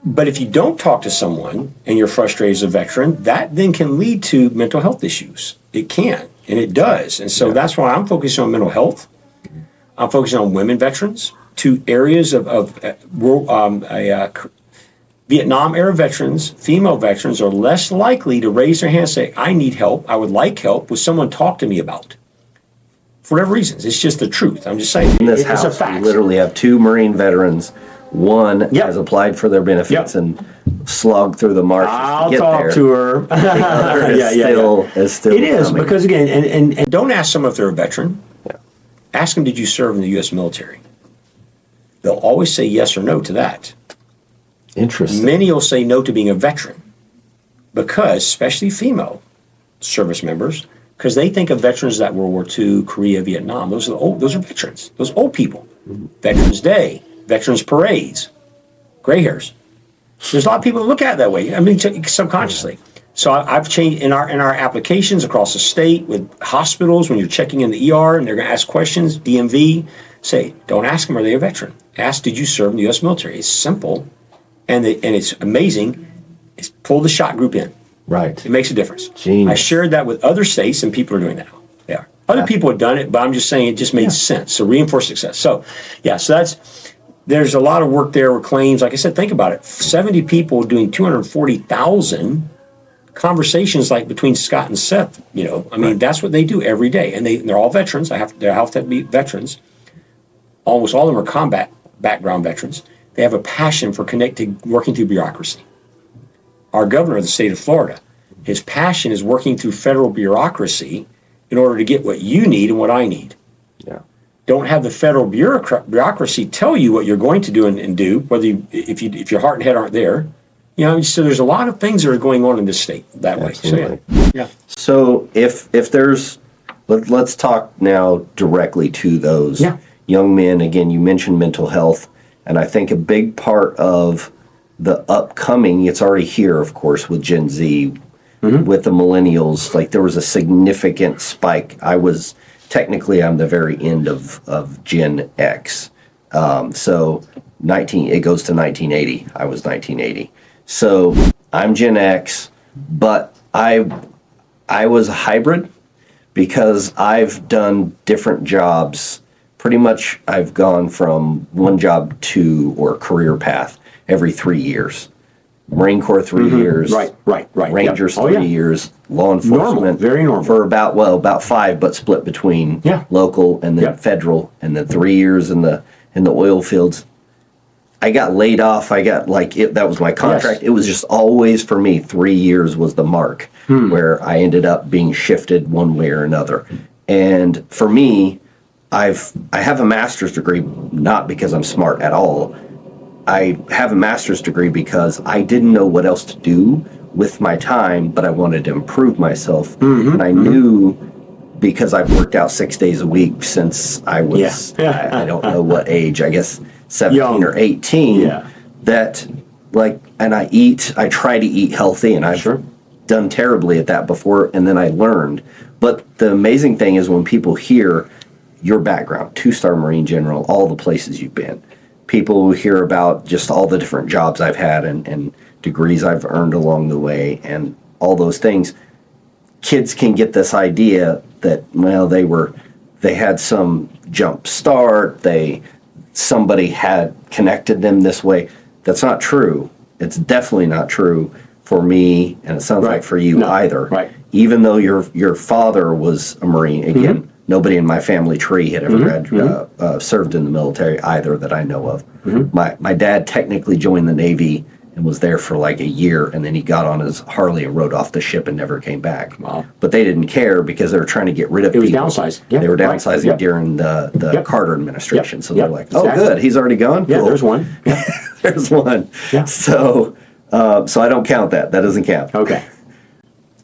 A: but if you don't talk to someone and you're frustrated as a veteran, that then can lead to mental health issues. It can, and it does. And so that's why I'm focusing on mental health. I'm focusing on women veterans, 2 areas of Vietnam era veterans, female veterans are less likely to raise their hand and say, I need help, I would like help, would someone talk to me about? For whatever reasons, it's just the truth. I'm just saying,
B: in this
A: it's
B: house,
A: a fact.
B: We literally have 2 Marine veterans. One has applied for their benefits and slogged through the marshes
A: I'll
B: to get
A: talk
B: there.
A: to her.
B: The other is still
A: It is,
B: coming.
A: because again, and don't ask someone if they're a veteran. Ask them, did you serve in the U.S. military? They'll always say yes or no to that.
B: Interesting.
A: Many will say no to being a veteran because, especially female service members, because they think of veterans that World War II, Korea, Vietnam. Those are veterans. Those old people. Veterans Day, Veterans Parades, gray hairs. There's a lot of people that look at it that way. I mean, subconsciously. So I've changed in our applications across the state with hospitals. When you're checking in the ER and they're going to ask questions, DMV, say, don't ask them, are they a veteran? Ask, did you serve in the U.S. military? It's simple, and it's amazing. It's pull the shot group in.
B: Right.
A: It makes a difference.
B: Genius.
A: I shared that with other states, and people are doing that now. They are. Other people have done it, but I'm just saying it just made sense. So reinforce success. So, there's a lot of work there with claims. Like I said, think about it. 70 people doing 240,000 conversations like between Scott and Seth. That's what they do every day. And they're all veterans. They have to be veterans. Almost all of them are combat background veterans. They have a passion for working through bureaucracy. Our governor of the state of Florida, his passion is working through federal bureaucracy in order to get what you need and what I need.
B: Yeah.
A: Don't have the federal bureaucracy tell you what you're going to do and do, if your heart and head aren't there. So there's a lot of things that are going on in this state that
B: Absolutely.
A: way.
B: So if there's, let's talk now directly to those young men. Again, you mentioned mental health, and I think a big part of the upcoming, it's already here, of course, with Gen Z, with the millennials, like there was a significant spike. I'm the very end of Gen X. So it goes to 1980. I was 1980. So I'm Gen X, but I was a hybrid because I've done different jobs. Pretty much I've gone from one job to or career path every 3 years. Marine Corps 3 years.
A: Right.
B: Rangers
A: Yep.
B: 3 years. Law enforcement.
A: Normal, very normal.
B: For about 5, but split between local and then federal, and then 3 years in the oil fields. I got laid off. I got that was my contract.
A: Yes.
B: It was just always for me 3 years was the mark where I ended up being shifted one way or another. And for me, I have a master's degree not because I'm smart at all. I have a master's degree because I didn't know what else to do with my time, but I wanted to improve myself. And I knew, because I've worked out 6 days a week since I was, I don't know what age, I guess 17 or 18, that and I try to eat healthy, and I've done terribly at that before, and then I learned. But the amazing thing is when people hear your background, 2-star Marine General, all the places you've been, people will hear about just all the different jobs I've had and degrees I've earned along the way and all those things. Kids can get this idea that, well, they had some jump start, somebody had connected them this way. That's not true. It's definitely not true for me, and it sounds like for you either. Right. Even though your father was a Marine, again, nobody in my family tree had ever served in the military either that I know of. My dad technically joined the Navy and was there for like a year, and then he got on his Harley and rode off the ship and never came back. Wow. But they didn't care because they were trying to get rid of people. It was downsized. They were downsizing during the Carter administration. So they're like, oh, good, he's already gone?
A: Yeah,
B: cool.
A: There's one.
B: There's one. Yeah. So I don't count that. That doesn't count.
A: Okay.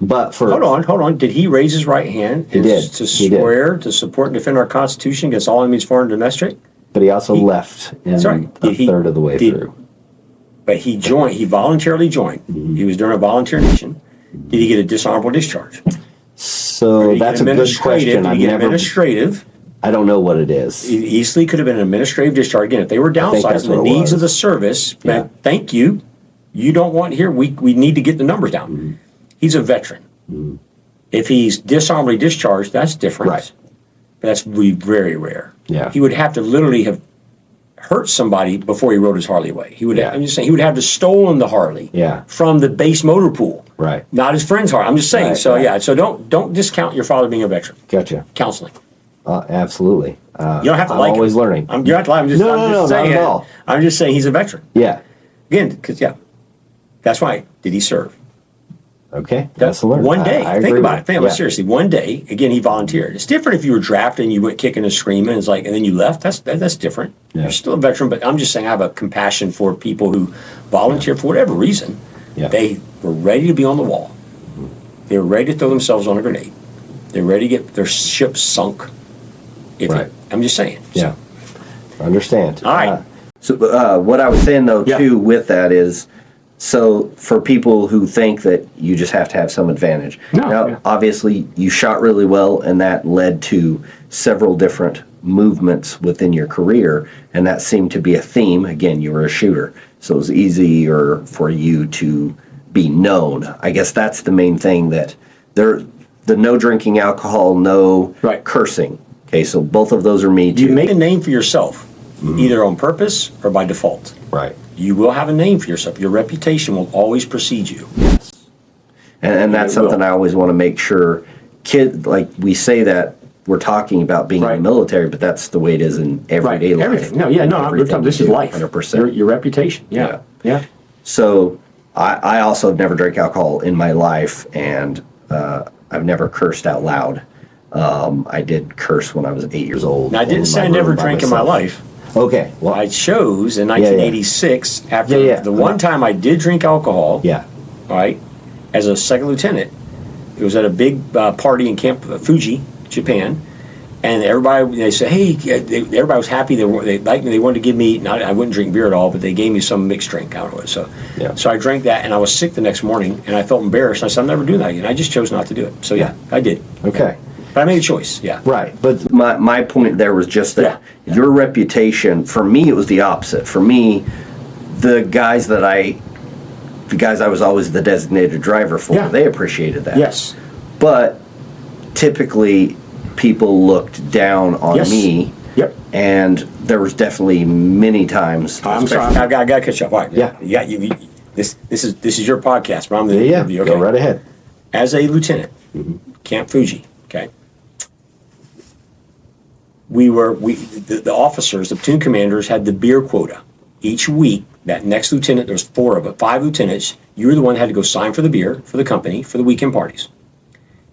B: But
A: hold on. Did he raise his right hand?
B: He did.
A: To swear to support and defend our Constitution against all enemies, foreign and domestic?
B: But he also left in a third of the way through.
A: But he voluntarily joined. He was during a volunteer mission. Did he get a dishonorable discharge?
B: So that's a good question.
A: Did he get administrative?
B: I don't know what it is.
A: It easily could have been an administrative discharge. Again, if they were downsizing the needs of the service, thank you. You don't want here. We need to get the numbers down. He's a veteran. If he's dishonorably discharged, that's different. Right. But that's very rare. Yeah. He would have to literally have hurt somebody before he rode his Harley away. He would have, I'm just saying, he would have to stolen the Harley from the base motor pool. Right. Not his friend's Harley. I'm just saying. So don't discount your father being a veteran.
B: Gotcha.
A: Counseling.
B: Absolutely.
A: You don't have to like him.
B: I'm always learning.
A: You don't have to like him. I'm just saying.
B: Not at all.
A: I'm just saying he's a veteran.
B: Yeah.
A: Again, because that's why. Did he serve?
B: Okay, that's learn.
A: One day. Think about it. Think about it seriously. One day, again, he volunteered. It's different if you were drafted and you went kicking and screaming. It's like, and then you left. That's different. Yeah. You're still a veteran, but I'm just saying I have a compassion for people who volunteer for whatever reason. Yeah. They were ready to be on the wall. They were ready to throw themselves on a grenade. They're ready to get their ship sunk. I'm just saying.
B: Yeah. So. Understand.
A: All right.
B: So what I was saying though too with that is. So for people who think that you just have to have some advantage. Obviously you shot really well, and that led to several different movements within your career, and that seemed to be a theme. Again, you were a shooter, so it was easier for you to be known. I guess that's the main thing, that the no drinking alcohol, no cursing. Okay, so both of those are me too.
A: You make a name for yourself, either on purpose or by default.
B: Right.
A: You will have a name for yourself. Your reputation will always precede you.
B: Yes. And that's something I always want to make sure. We say that we're talking about being in the military, but that's the way it is in everyday life.
A: Everything. This is life.
B: 100%.
A: Your reputation. Yeah.
B: So I also have never drank alcohol in my life, and I've never cursed out loud. I did curse when I was 8 years old.
A: Now, I didn't say I never drank in my life.
B: Okay.
A: Well, I chose in 1986 after the one time I did drink alcohol. Yeah. Right. As a second lieutenant, it was at a big party in Camp Fuji, Japan, and they said, "Hey," everybody was happy. They liked me. They wanted to give me. I wouldn't drink beer at all, but they gave me some mixed drink. I don't know what. So I drank that, and I was sick the next morning, and I felt embarrassed. I said, "I'm never doing that again." I just chose not to do it. So I did.
B: Okay.
A: But I made a choice,
B: Right, but my point there was just that your reputation, for me, it was the opposite. For me, the guys I was always the designated driver for, they appreciated that.
A: Yes.
B: But typically, people looked down on me
A: Yep.
B: And there was definitely many times.
A: I'm sorry, I got to catch up. All right.
B: Yeah.
A: This is your podcast, but I'm the interview. Okay.
B: Go right ahead.
A: As a lieutenant, Camp Fuji, okay, the officers, the platoon commanders had the beer quota. Each week, that next lieutenant, there was 5 lieutenants, you were the one that had to go sign for the beer for the company for the weekend parties.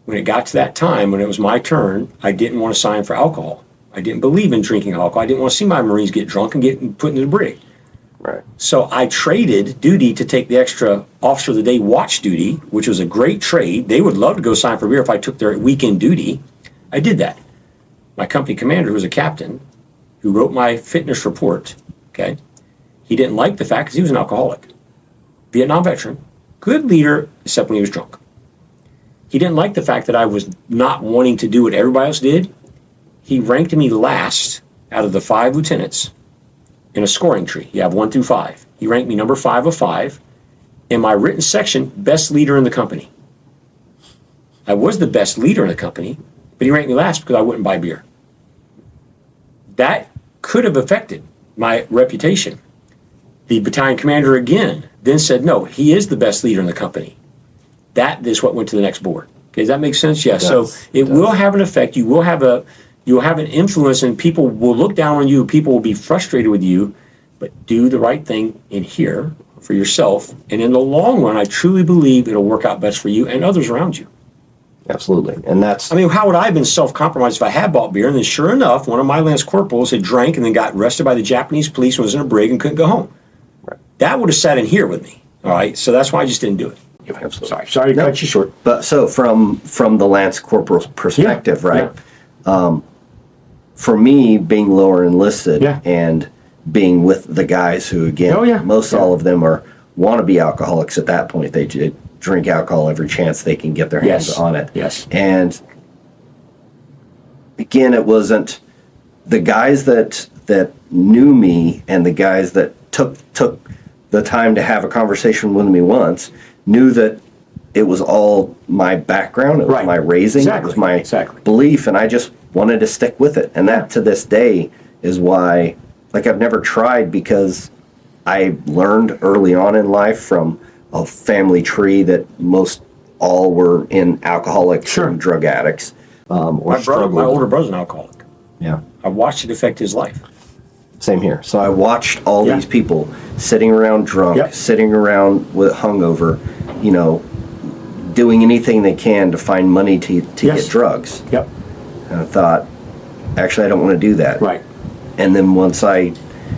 A: When it got to that time, when it was my turn, I didn't want to sign for alcohol. I didn't believe in drinking alcohol. I didn't want to see my Marines get drunk and get put into the brig.
B: Right.
A: So I traded duty to take the extra officer of the day watch duty, which was a great trade. They would love to go sign for beer if I took their weekend duty. I did that. My company commander, who was a captain, who wrote my fitness report, okay, he didn't like the fact because he was an alcoholic. Vietnam veteran, good leader, except when he was drunk. He didn't like the fact that I was not wanting to do what everybody else did. He ranked me last out of the 5 lieutenants in a scoring tree. You have 1 through 5. He ranked me number 5 of 5. In my written section, best leader in the company. I was the best leader in the company, but he ranked me last because I wouldn't buy beer. That could have affected my reputation. The battalion commander again then said, no, he is the best leader in the company. That is what went to the next board. Okay, does that make sense? Yes. So it will have an effect. You'll have an influence, and people will look down on you. People will be frustrated with you, but do the right thing in here for yourself. And in the long run, I truly believe it'll work out best for you and others around you.
B: Absolutely. And that's...
A: I mean, how would I have been self-compromised if I had bought beer? And then sure enough, one of my lance corporals had drank and then got arrested by the Japanese police and was in a brig and couldn't go home.
B: Right.
A: That would have sat in here with me. All right. So that's why I just didn't do it.
B: Absolutely.
A: Sorry to cut you short.
B: But so from the lance corporal's perspective, right?
A: Yeah.
B: For me, being lower enlisted
A: Yeah.
B: and being with the guys who, again, most all of them are wannabe alcoholics at that point. They drink alcohol every chance they can get their hands on it.
A: Yes.
B: And again, it wasn't the guys that knew me and the guys that took the time to have a conversation with me once knew that it was all my background, it was my raising, it was my belief, and I just wanted to stick with it. And that to this day is why, like, I've never tried, because I learned early on in life from a family tree that most all were in alcoholics and drug addicts.
A: My older brother's an alcoholic.
B: Yeah.
A: I watched it affect his life.
B: Same here. So I watched all these people sitting around drunk, sitting around with hungover, doing anything they can to find money to get drugs.
A: Yep.
B: And I thought, actually, I don't want to do that.
A: Right.
B: And then once I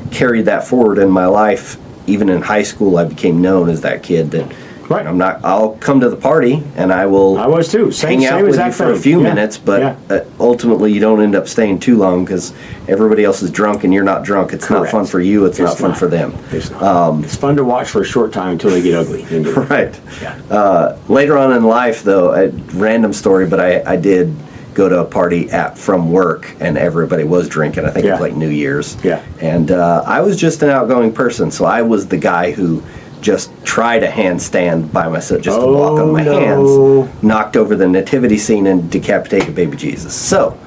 B: carried that forward in my life, even in high school, I became known as that kid that I'll come to the party and I was too. Hang out with you for a few minutes, but ultimately you don't end up staying too long because everybody else is drunk and you're not drunk. It's not fun for you. It's not fun for them.
A: It's fun to watch for a short time until they get ugly.
B: Right. Yeah. Later on in life, though, a random story, but I did go to a party from work and everybody was drinking. I think it was like New Year's.
A: Yeah.
B: And I was just an outgoing person, so I was the guy who just tried a handstand by myself, just to walk on my hands, knocked over the nativity scene and decapitated baby Jesus. So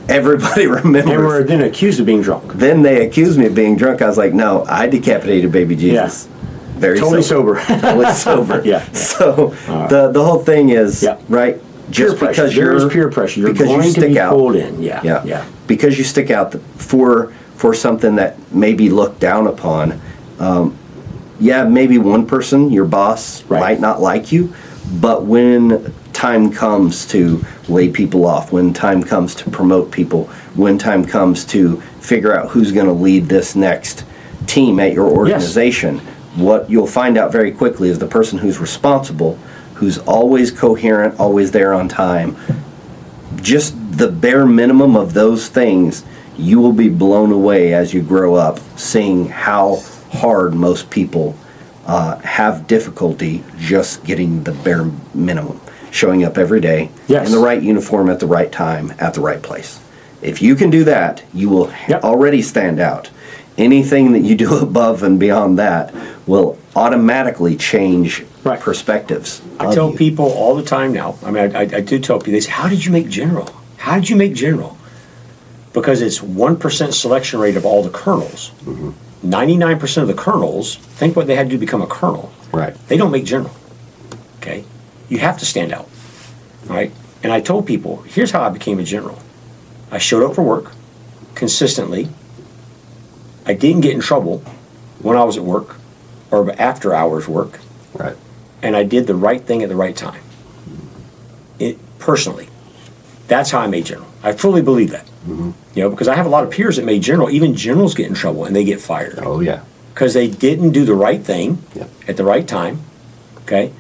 B: everybody remembers.
A: And were then accused of being drunk.
B: Then they accused me of being drunk. I was like, no, I decapitated baby Jesus. Very
A: totally sober.
B: Totally sober. So the whole thing is, right? Just because
A: there is peer pressure. You're going to be pulled in. Yeah.
B: Because you stick out for something that may be looked down upon. Maybe one person, your boss, might not like you, but when time comes to lay people off, when time comes to promote people, when time comes to figure out who's going to lead this next team at your organization, what you'll find out very quickly is the person who's responsible, who's always coherent, always there on time, just the bare minimum of those things, you will be blown away as you grow up, seeing how hard most people have difficulty just getting the bare minimum, showing up every day in the right uniform at the right time at the right place. If you can do that, you will already stand out. Anything that you do above and beyond that will automatically change perspectives.
A: I tell people all the time now, I mean, I do tell people, they say, how did you make general? How did you make general? because it's 1% selection rate of all the kernels. 99% of the kernels, think what they had to do to become a kernel.
B: Right.
A: They don't make general. Okay? You have to stand out. All right? And I told people, here's how I became a general. I showed up for work consistently. I didn't get in trouble when I was at work or after hours work.
B: Right.
A: And I did the right thing at the right time. Personally. That's how I made general. I fully believe that. Because I have a lot of peers that made general. Even generals get in trouble and they get fired.
B: Oh, yeah.
A: Because they didn't do the right thing at the right time. Okay?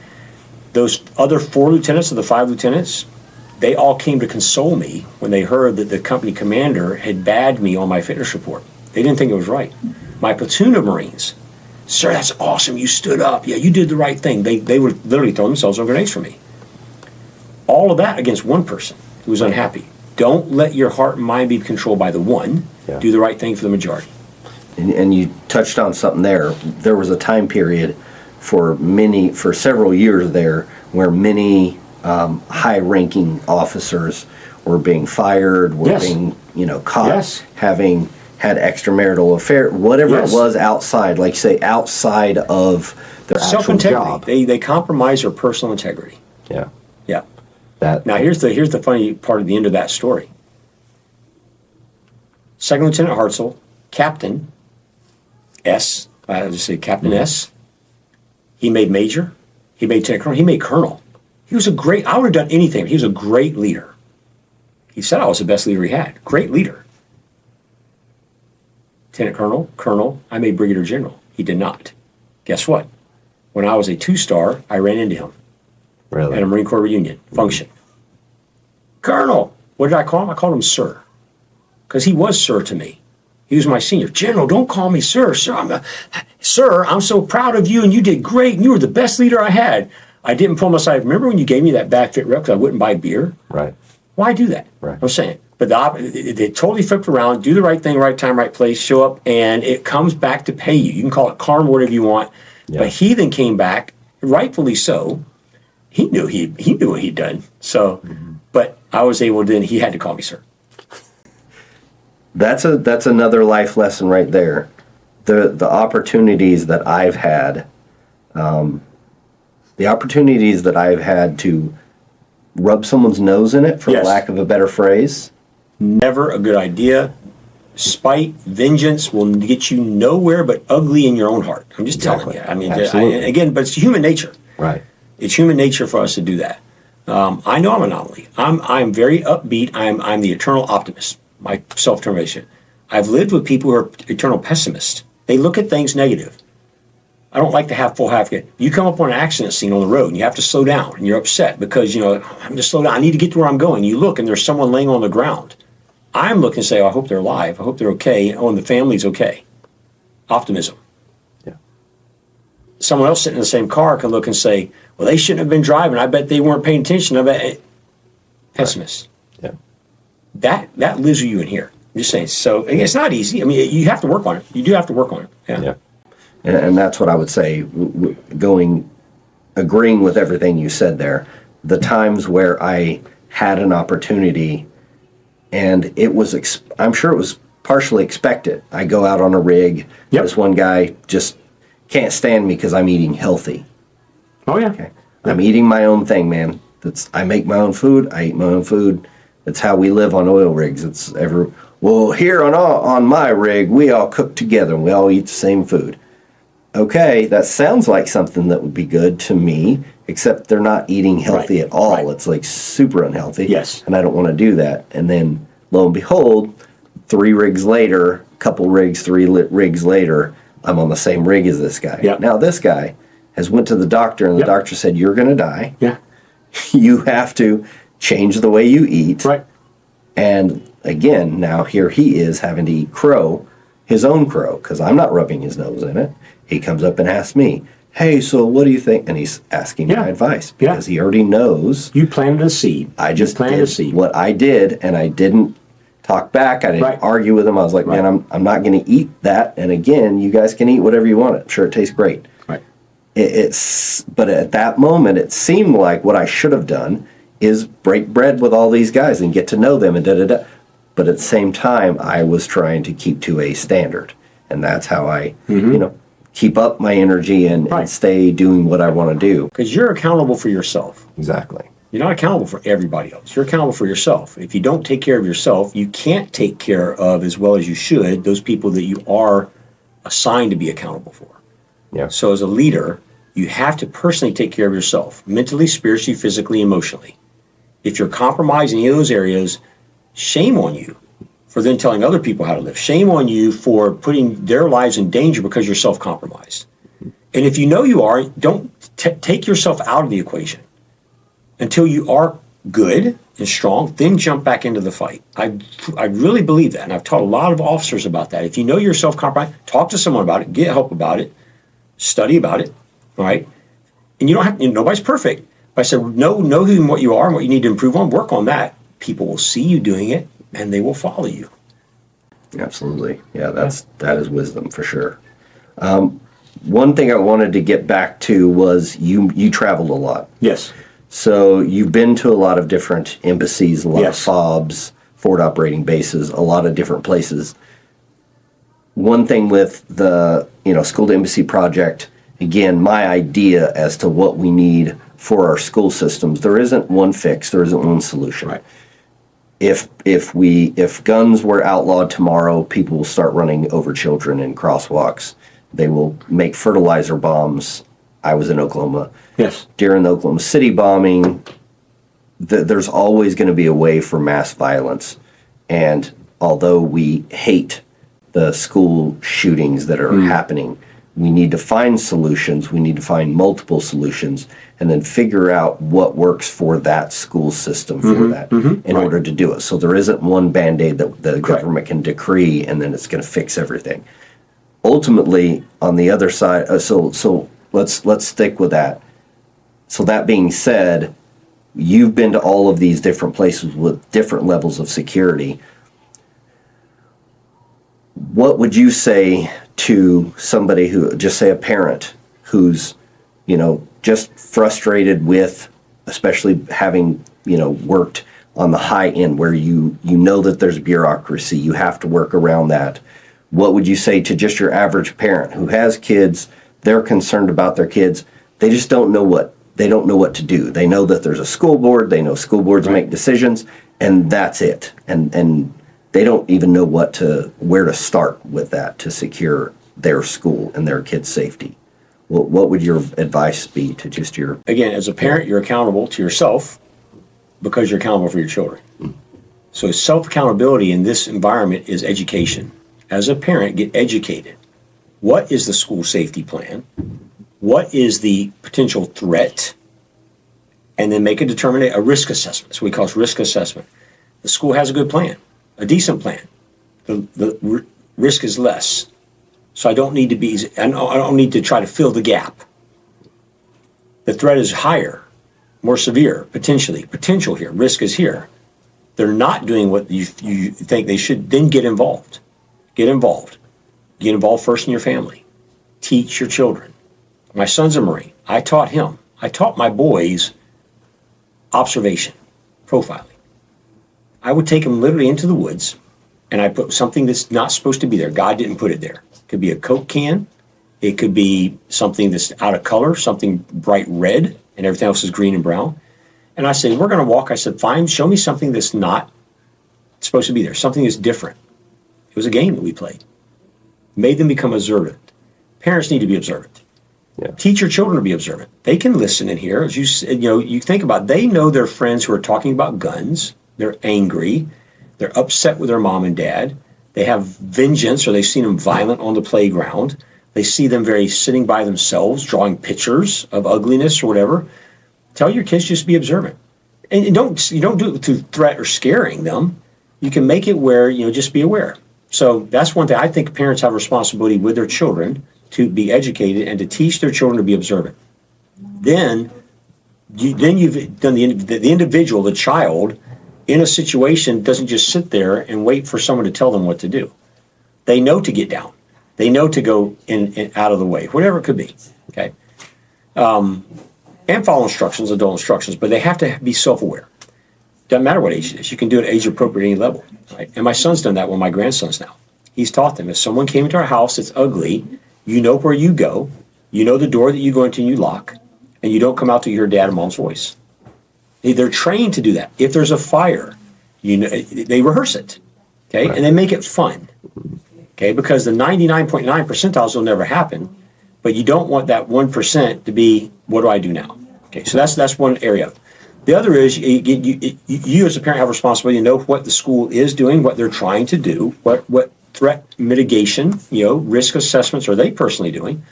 A: Those other 4 lieutenants of the 5 lieutenants, they all came to console me when they heard that the company commander had bagged me on my fitness report. They didn't think it was right. My platoon of Marines, sir, that's awesome. You stood up. Yeah, you did the right thing. They would literally throw themselves on grenades for me. All of that against one person who was unhappy. Don't let your heart and mind be controlled by the one.
B: Yeah.
A: Do the right thing for the majority.
B: And you touched on something there. There was a time period for several years there where many high-ranking officers were being fired, were being caught having had extramarital affair, whatever it was outside, like say outside of their actual job.
A: They compromise their personal integrity.
B: Yeah.
A: Yeah. Now here's the funny part of the end of that story. Second Lieutenant Hartsell, Captain S, I'll just say Captain S. He made Major. He made Lieutenant Colonel. He made Colonel. He was I would have done anything. He was a great leader. He said I was the best leader he had. Great leader. Lieutenant Colonel, I made Brigadier General. He did not. Guess what? When I was a 2-star, I ran into him.
B: Really?
A: At a Marine Corps reunion function. Colonel! What did I call him? I called him Sir. Because he was Sir to me. He was my senior. General, don't call me Sir. Sir, I'm so proud of you and you did great and you were the best leader I had. I didn't pull him aside. Remember when you gave me that bad fit rep because I wouldn't buy beer?
B: Right.
A: Why do that?
B: Right.
A: I'm saying. But they totally flipped around, do the right thing, right time, right place, show up, and it comes back to pay you. You can call it karma, whatever you want. Yeah. But he then came back, rightfully so. He knew what he'd done. So, but I was able to, then he had to call me sir.
B: That's another life lesson right there. The opportunities that I've had, to rub someone's nose in it, for lack of a better phrase.
A: Never a good idea. Spite, vengeance will get you nowhere but ugly in your own heart. I'm just telling you. I mean, again, but it's human nature.
B: Right.
A: It's human nature for us to do that. I know I'm an anomaly. I'm very upbeat. I'm the eternal optimist. My self-determination. I've lived with people who are eternal pessimists. They look at things negative. I don't like to have full half. You come up on an accident scene on the road and you have to slow down and you're upset because, I'm just slow down. I need to get to where I'm going. You look and there's someone laying on the ground. I'm looking and say, I hope they're alive. I hope they're okay. Oh, and the family's okay. Optimism.
B: Yeah.
A: Someone else sitting in the same car can look and say, well, they shouldn't have been driving. I bet they weren't paying attention. I bet. Pessimist.
B: Right. Yeah.
A: That lives with you in here. I'm just saying. So it's not easy. I mean, you have to work on it. You do have to work on it. Yeah.
B: And that's what I would say, agreeing with everything you said there. The times where I had an opportunity and it was, I'm sure it was partially expected. I go out on a rig. Yep. This one guy just can't stand me because I'm eating healthy.
A: Oh, yeah.
B: Okay. Yep. I'm eating my own thing, man. I make my own food. I eat my own food. That's how we live on oil rigs. Here on my rig, we all cook together and we all eat the same food. Okay, that sounds like something that would be good to me, except they're not eating healthy at all. Right. It's like super unhealthy.
A: Yes.
B: And I don't want to do that. And then, lo and behold, 3 rigs later, three rigs later, I'm on the same rig as this guy.
A: Yep.
B: Now, this guy has went to the doctor, and the doctor said, you're going to die.
A: Yeah.
B: You have to change the way you eat.
A: Right.
B: And again, now here he is having to eat his own crow, because I'm not rubbing his nose in it. He comes up and asks me, hey, so what do you think? And he's asking my advice because he already knows.
A: You planted a seed.
B: I just did what I did, and I didn't talk back. I didn't argue with him. I was like, man, I'm not going to eat that. And again, you guys can eat whatever you want. I'm sure it tastes great.
A: Right.
B: But at that moment, it seemed like what I should have done is break bread with all these guys and get to know them and da-da-da. but at the same time, I was trying to keep to a standard. And that's how I, keep up my energy and stay doing what I want to do.
A: Because you're accountable for yourself.
B: Exactly.
A: You're not accountable for everybody else. You're accountable for yourself. If you don't take care of yourself, you can't take care of as well as you should those people that you are assigned to be accountable for.
B: Yeah.
A: So as a leader, you have to personally take care of yourself, mentally, spiritually, physically, emotionally. If you're compromised in any of those areas, shame on you for then telling other people how to live. Shame on you for putting their lives in danger because you're self-compromised. And if you know you are, don't take yourself out of the equation until you are good and strong, then jump back into the fight. I really believe that, and I've taught a lot of officers about that. If you know you're self-compromised, talk to someone about it, get help about it, study about it, all right? And you don't have, nobody's perfect. But I said, know who and what you are and what you need to improve on, work on that. People will see you doing it, and they will follow you.
B: Absolutely. Yeah, that is wisdom for sure. One thing I wanted to get back to was you traveled a lot.
A: Yes.
B: So you've been to a lot of different embassies, a lot of FOBs, forward operating bases, a lot of different places. One thing with the school to embassy project, again, my idea as to what we need for our school systems, there isn't one fix, there isn't one solution.
A: Right.
B: If guns were outlawed tomorrow, people will start running over children in crosswalks. They will make fertilizer bombs. I was in Oklahoma.
A: Yes.
B: During the Oklahoma City bombing, there's always going to be a way for mass violence. And although we hate the school shootings that are happening, we need to find solutions. We need to find multiple solutions and then figure out what works for that school system for that in order to do it. So there isn't one Band-Aid that the government can decree and then it's going to fix everything. Ultimately, on the other side, so let's stick with that. So that being said, you've been to all of these different places with different levels of security. What would you say to somebody who, just say a parent, who's, just frustrated with, especially having, worked on the high end where you know that there's bureaucracy, you have to work around that. What would you say to just your average parent who has kids, they're concerned about their kids, they just don't know what to do. They know that there's a school board, they know school boards make decisions, and that's it. And they don't even know where to start with that to secure their school and their kids' safety. What would your advice be to just your...
A: Again, as a parent, you're accountable to yourself because you're accountable for your children. So self-accountability in this environment is education. As a parent, get educated. What is the school safety plan? What is the potential threat? And then make a risk assessment. So we call it risk assessment. The school has a good plan, a decent plan. The risk is less. So I don't need to try to fill the gap. The threat is higher, more severe, potential here. Risk is here. They're not doing what you think they should. Then get involved. Get involved. Get involved first in your family. Teach your children. My son's a Marine. I taught him. I taught my boys observation, profiling. I would take them literally into the woods, and I put something that's not supposed to be there. God didn't put it there. It could be a Coke can. It could be something that's out of color, something bright red, and everything else is green and brown. And I said, we're going to walk. I said, fine, show me something that's not supposed to be there, something that's different. It was a game that we played. Made them become observant. Parents need to be observant.
B: Yeah.
A: Teach your children to be observant. They can listen and hear. As you think about it, they know their friends who are talking about guns. They're angry. They're upset with their mom and dad. They have vengeance, or they've seen them violent on the playground. They see them sitting by themselves, drawing pictures of ugliness or whatever. Tell your kids just be observant. And you don't do it through threat or scaring them. You can make it where, just be aware. So that's one thing. I think parents have a responsibility with their children to be educated and to teach their children to be observant. Then you've done the individual, the child, in a situation doesn't just sit there and wait for someone to tell them what to do. They know to get down. They know to go in out of the way, whatever it could be. Okay, and follow instructions, adult instructions, but they have to be self-aware. Doesn't matter what age it is. You can do it age appropriate at any level. Right? And my son's done that with my grandsons now. He's taught them, if someone came into our house that's ugly, you know where you go, you know the door that you go into and you lock, and you don't come out to hear dad and mom's voice. They're trained to do that. If there's a fire, they rehearse it, okay? Right. And they make it fun, okay? Because the 99.9 percentiles will never happen, but you don't want that 1% to be, what do I do now? Okay, so that's one area. The other is you as a parent have a responsibility to know what the school is doing, what they're trying to do, what threat mitigation, risk assessments are they personally doing.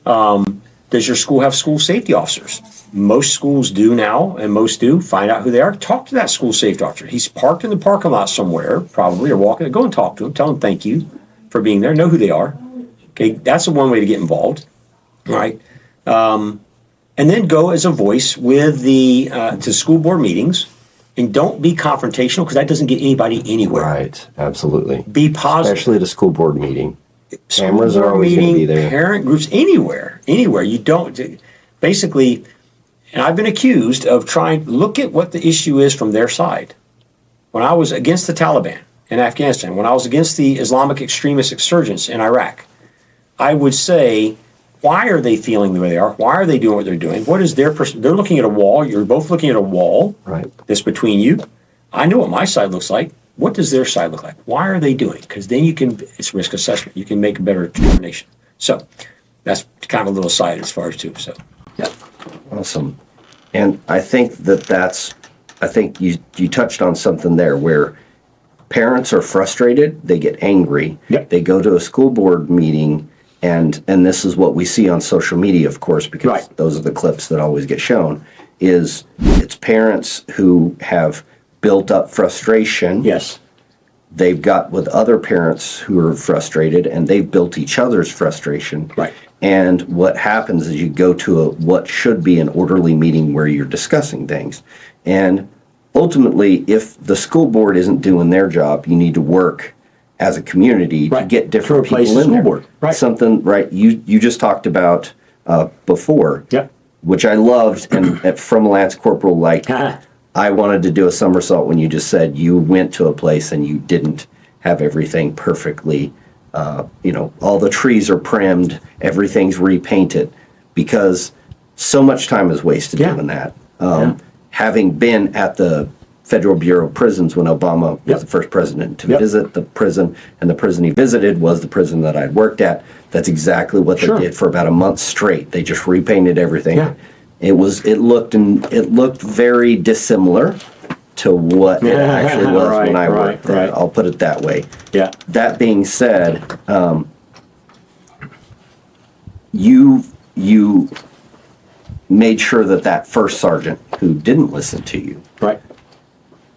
A: Does your school have school safety officers? Most schools do now, and most do. Find out who they are. Talk to that school safety officer. He's parked in the parking lot somewhere, probably, or walking. Go and talk to him. Tell him thank you for being there. Know who they are. Okay, that's the one way to get involved, right? And then go as a voice with to school board meetings, and don't be confrontational because that doesn't get anybody anywhere.
B: Right, absolutely.
A: Be positive,
B: especially at a school board meeting. Cameras are always going to be there.
A: Parent groups, anywhere. You don't, basically, and I've been accused of trying to look at what the issue is from their side. When I was against the Taliban in Afghanistan, when I was against the Islamic extremist insurgents in Iraq, I would say, why are they feeling the way they are? Why are they doing what they're doing? What is their they're looking at a wall. You're both looking at a wall that's between you. I know what my side looks like. What does their side look like? Why are they doing? Because then it's risk assessment. You can make a better determination. So that's kind of a little side as far as too. So
B: yeah, awesome. And I think I think you touched on something there where parents are frustrated. They get angry.
A: Yep.
B: They go to a school board meeting, and this is what we see on social media, of course, because those are the clips that always get shown. It's parents who have built up frustration.
A: Yes.
B: They've got with other parents who are frustrated, and they've built each other's frustration.
A: Right.
B: And what happens is you go to what should be an orderly meeting where you're discussing things. And ultimately, if the school board isn't doing their job, you need to work as a community to get different people in there.
A: Board. Right.
B: Something, you just talked about before, which I loved, and from Lance Corporal, I wanted to do a somersault when you just said you went to a place and you didn't have everything perfectly, all the trees are primmed, everything's repainted, because so much time is wasted doing that. Having been at the Federal Bureau of Prisons when Obama was the first president to visit the prison, and the prison he visited was the prison that I'd worked at. That's exactly what they did for about a month straight. They just repainted everything. Yeah. It looked very dissimilar to what it actually was when I worked there. I'll put it that way.
A: Yeah.
B: That being said, you made sure that first sergeant who didn't listen to you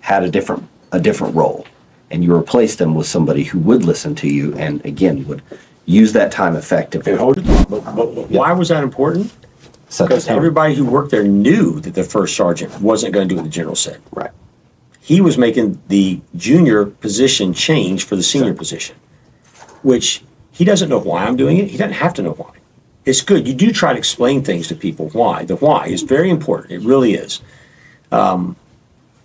B: had a different role, and you replaced him with somebody who would listen to you and again would use that time effectively.
A: And hold it on. But why was that important? Because everybody who worked there knew that the first sergeant wasn't going to do what the general said.
B: Right.
A: He was making the junior position change for the senior position, which he doesn't know why I'm doing it. He doesn't have to know why. It's good. You do try to explain things to people why. The why is very important. It really is.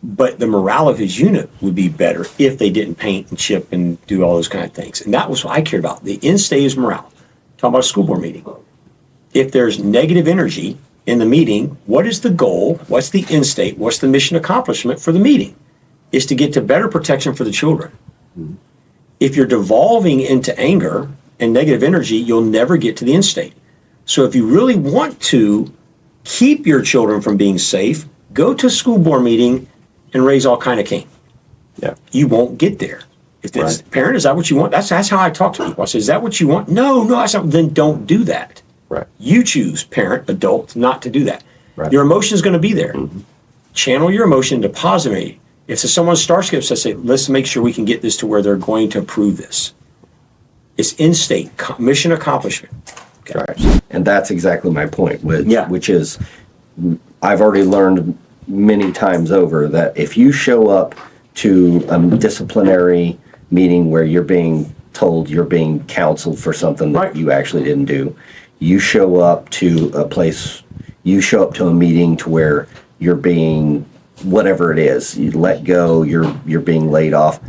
A: But the morale of his unit would be better if they didn't paint and chip and do all those kind of things. And that was what I cared about. The end state is morale. Talking about a school board meeting. If there's negative energy in the meeting, what is the goal? What's the end state? What's the mission accomplishment for the meeting? It's to get to better protection for the children. Mm-hmm. If you're devolving into anger and negative energy, you'll never get to the end state. So if you really want to keep your children from being safe, go to a school board meeting and raise all kind of cane.
B: Yeah.
A: You won't get there. If this parent, is that what you want? That's how I talk to people. I say, is that what you want? No, that's not. Then don't do that.
B: Right.
A: You choose, parent, adult, not to do that.
B: Right.
A: Your emotion is going to be there. Mm-hmm. Channel your emotion into positive. If someone starships, I say, let's make sure we can get this to where they're going to approve this. It's in state, mission accomplishment.
B: Okay. Right. And that's exactly my point, which is I've already learned many times over that if you show up to a disciplinary meeting where you're being told you're being counseled for something that you actually didn't do, you show up to a place, you show up to a meeting to where you're being whatever it is, you let go, you're being laid off.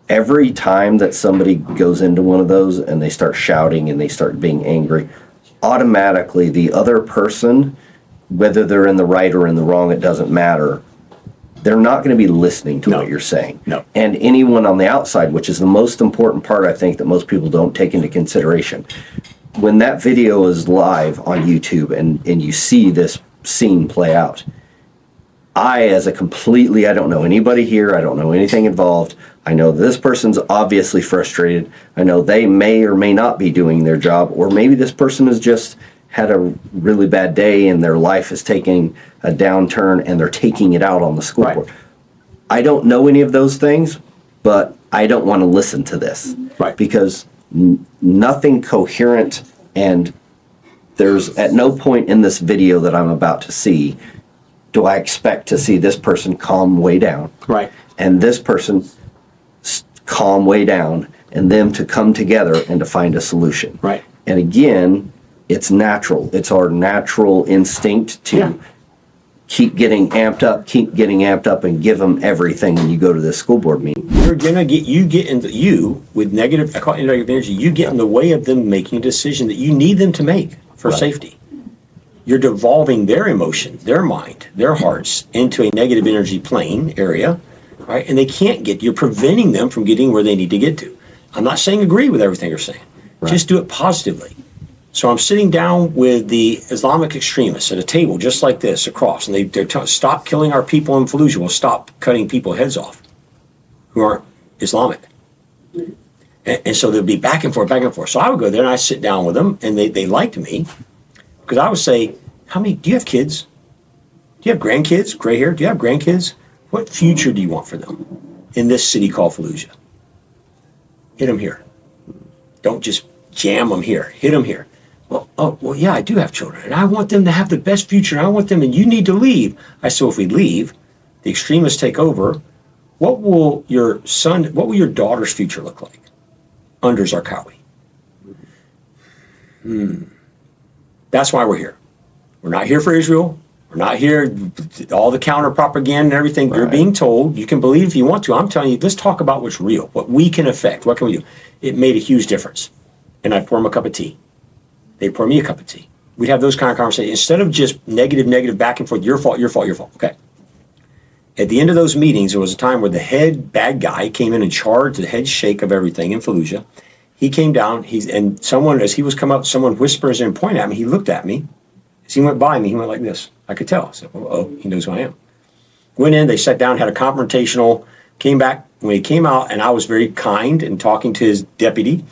B: Every time that somebody goes into one of those and they start shouting and they start being angry, automatically the other person, whether they're in the right or in the wrong, it doesn't matter. They're not going to be listening to what you're saying.
A: No.
B: And anyone on the outside, which is the most important part, I think, that most people don't take into consideration. When that video is live on YouTube and you see this scene play out, I don't know anybody here, I don't know anything involved. I know this person's obviously frustrated. I know they may or may not be doing their job, or maybe this person has just had a really bad day and their life is taking a downturn and they're taking it out on the school board. I don't know any of those things, but I don't want to listen to this.
A: Right.
B: Because nothing coherent, and there's at no point in this video that I'm about to see do I expect to see this person calm way down.
A: Right.
B: And this person calm way down, and them to come together and to find a solution.
A: Right.
B: And again, it's natural. It's our natural instinct to keep getting amped up and give them everything when you go to this school board meeting.
A: You're gonna get with negative, I call it negative energy, you get in the way of them making a decision that you need them to make for safety. You're devolving their emotion, their mind, their hearts into a negative energy plane area, right? And they can't you're preventing them from getting where they need to get to. I'm not saying agree with everything you're saying. Just do it positively. So I'm sitting down with the Islamic extremists at a table just like this across, and they're stop killing our people in Fallujah. We'll stop cutting people heads off who aren't Islamic. And so there'll be back and forth, back and forth. So I would go there and I sit down with them, and they liked me because I would say, do you have kids? Do you have grandkids, gray hair? Do you have grandkids? What future do you want for them in this city called Fallujah? Hit them here. Don't just jam them here. Hit them here. Well, yeah, I do have children, and I want them to have the best future, and I want them, and you need to leave. I said, well, if we leave, the extremists take over, what will your daughter's future look like under Zarqawi? That's why we're here. We're not here for Israel. We're not here, all the counter propaganda and everything. You're being told, you can believe if you want to. I'm telling you, let's talk about what's real, what we can affect. What can we do? It made a huge difference. And I pour them a cup of tea. They pour me a cup of tea. We'd have those kind of conversations. Instead of just negative, back and forth, your fault. Okay. At the end of those meetings, there was a time where the head bad guy came in and charged the head sheikh of everything in Fallujah. He came down, and someone, as he was coming up, someone whispers and pointed at me. He looked at me. As he went by me, he went like this. I could tell. I said, he knows who I am. Went in, they sat down, had a confrontational, came back. When he came out, and I was very kind and talking to his deputy,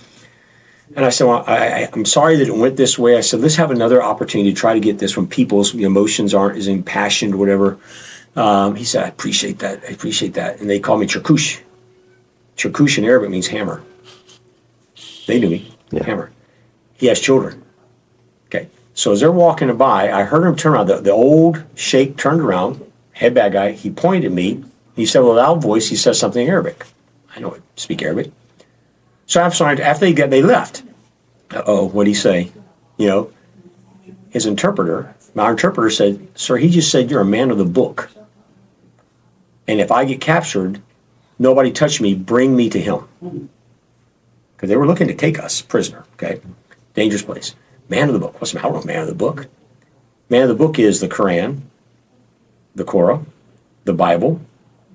A: and I said, well, I'm sorry that it went this way. I said, let's have another opportunity to try to get this when people's emotions aren't as impassioned or whatever. He said, I appreciate that. And they call me Cherkush. Cherkush in Arabic means hammer. They knew me, hammer. He has children. Okay. So as they're walking by, I heard him turn around. The old sheikh turned around, head bad guy. He pointed at me. He said with a loud voice, he says something in Arabic. I don't speak Arabic. So after they left. What'd he say? His interpreter, my interpreter said, sir, he just said you're a man of the book. And if I get captured, nobody touch me, bring me to him. Because they were looking to take us prisoner, okay? Dangerous place. Man of the book. What's the matter with man of the book? Man of the book is the Quran, the Korah, the Bible,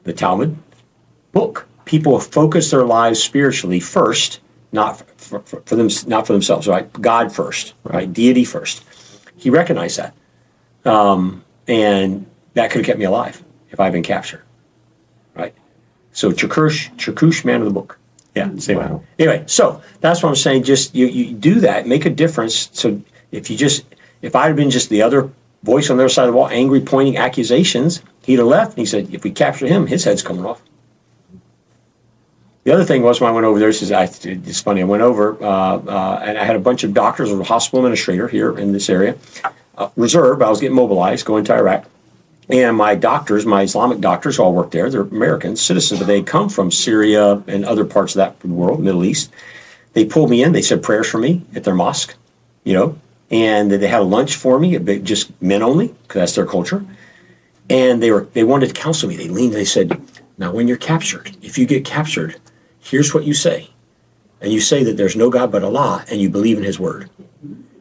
A: the Talmud, book. People focus their lives spiritually first, not for themselves, right? God first, right? Deity first. He recognized that. And that could have kept me alive if I had been captured, right? So Cherkush, man of the book. Yeah, same way. Anyway, so that's what I'm saying. Just you do that, make a difference. So if I had been just the other voice on the other side of the wall, angry, pointing accusations, he'd have left. And he said, if we capture him, his head's coming off. The other thing was when I went over there, it's funny, I went over and I had a bunch of doctors, I was a hospital administrator here in this area, reserve, I was getting mobilized, going to Iraq. And my Islamic doctors all worked there. They're American citizens, but they come from Syria and other parts of that world, Middle East. They pulled me in. They said prayers for me at their mosque, and they had a lunch for me, just men only, because that's their culture. And they wanted to counsel me. They leaned and they said, now when you're captured, if you get captured, here's what you say. And you say that there's no God but Allah and you believe in his word.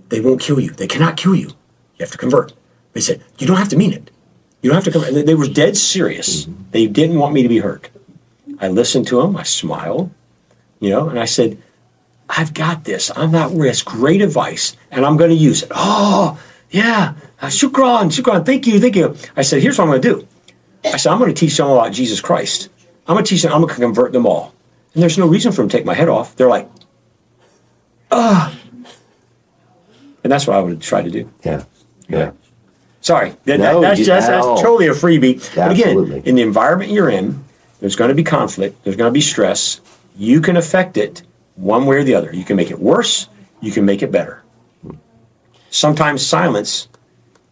A: They won't kill you. They cannot kill you. You have to convert. They said, you don't have to mean it. You don't have to convert. They were dead serious. They didn't want me to be hurt. I listened to them. I smiled, and I said, I've got this. I'm not worried. It's great advice and I'm going to use it. Oh, yeah. Shukran. Thank you. I said, here's what I'm going to do. I said, I'm going to teach them about Jesus Christ. I'm going to convert them all. And there's no reason for them to take my head off. They're like, and that's what I would try to do.
B: Yeah.
A: Sorry, that's totally a freebie. But again, in the environment you're in, there's going to be conflict. There's going to be stress. You can affect it one way or the other. You can make it worse. You can make it better. Sometimes silence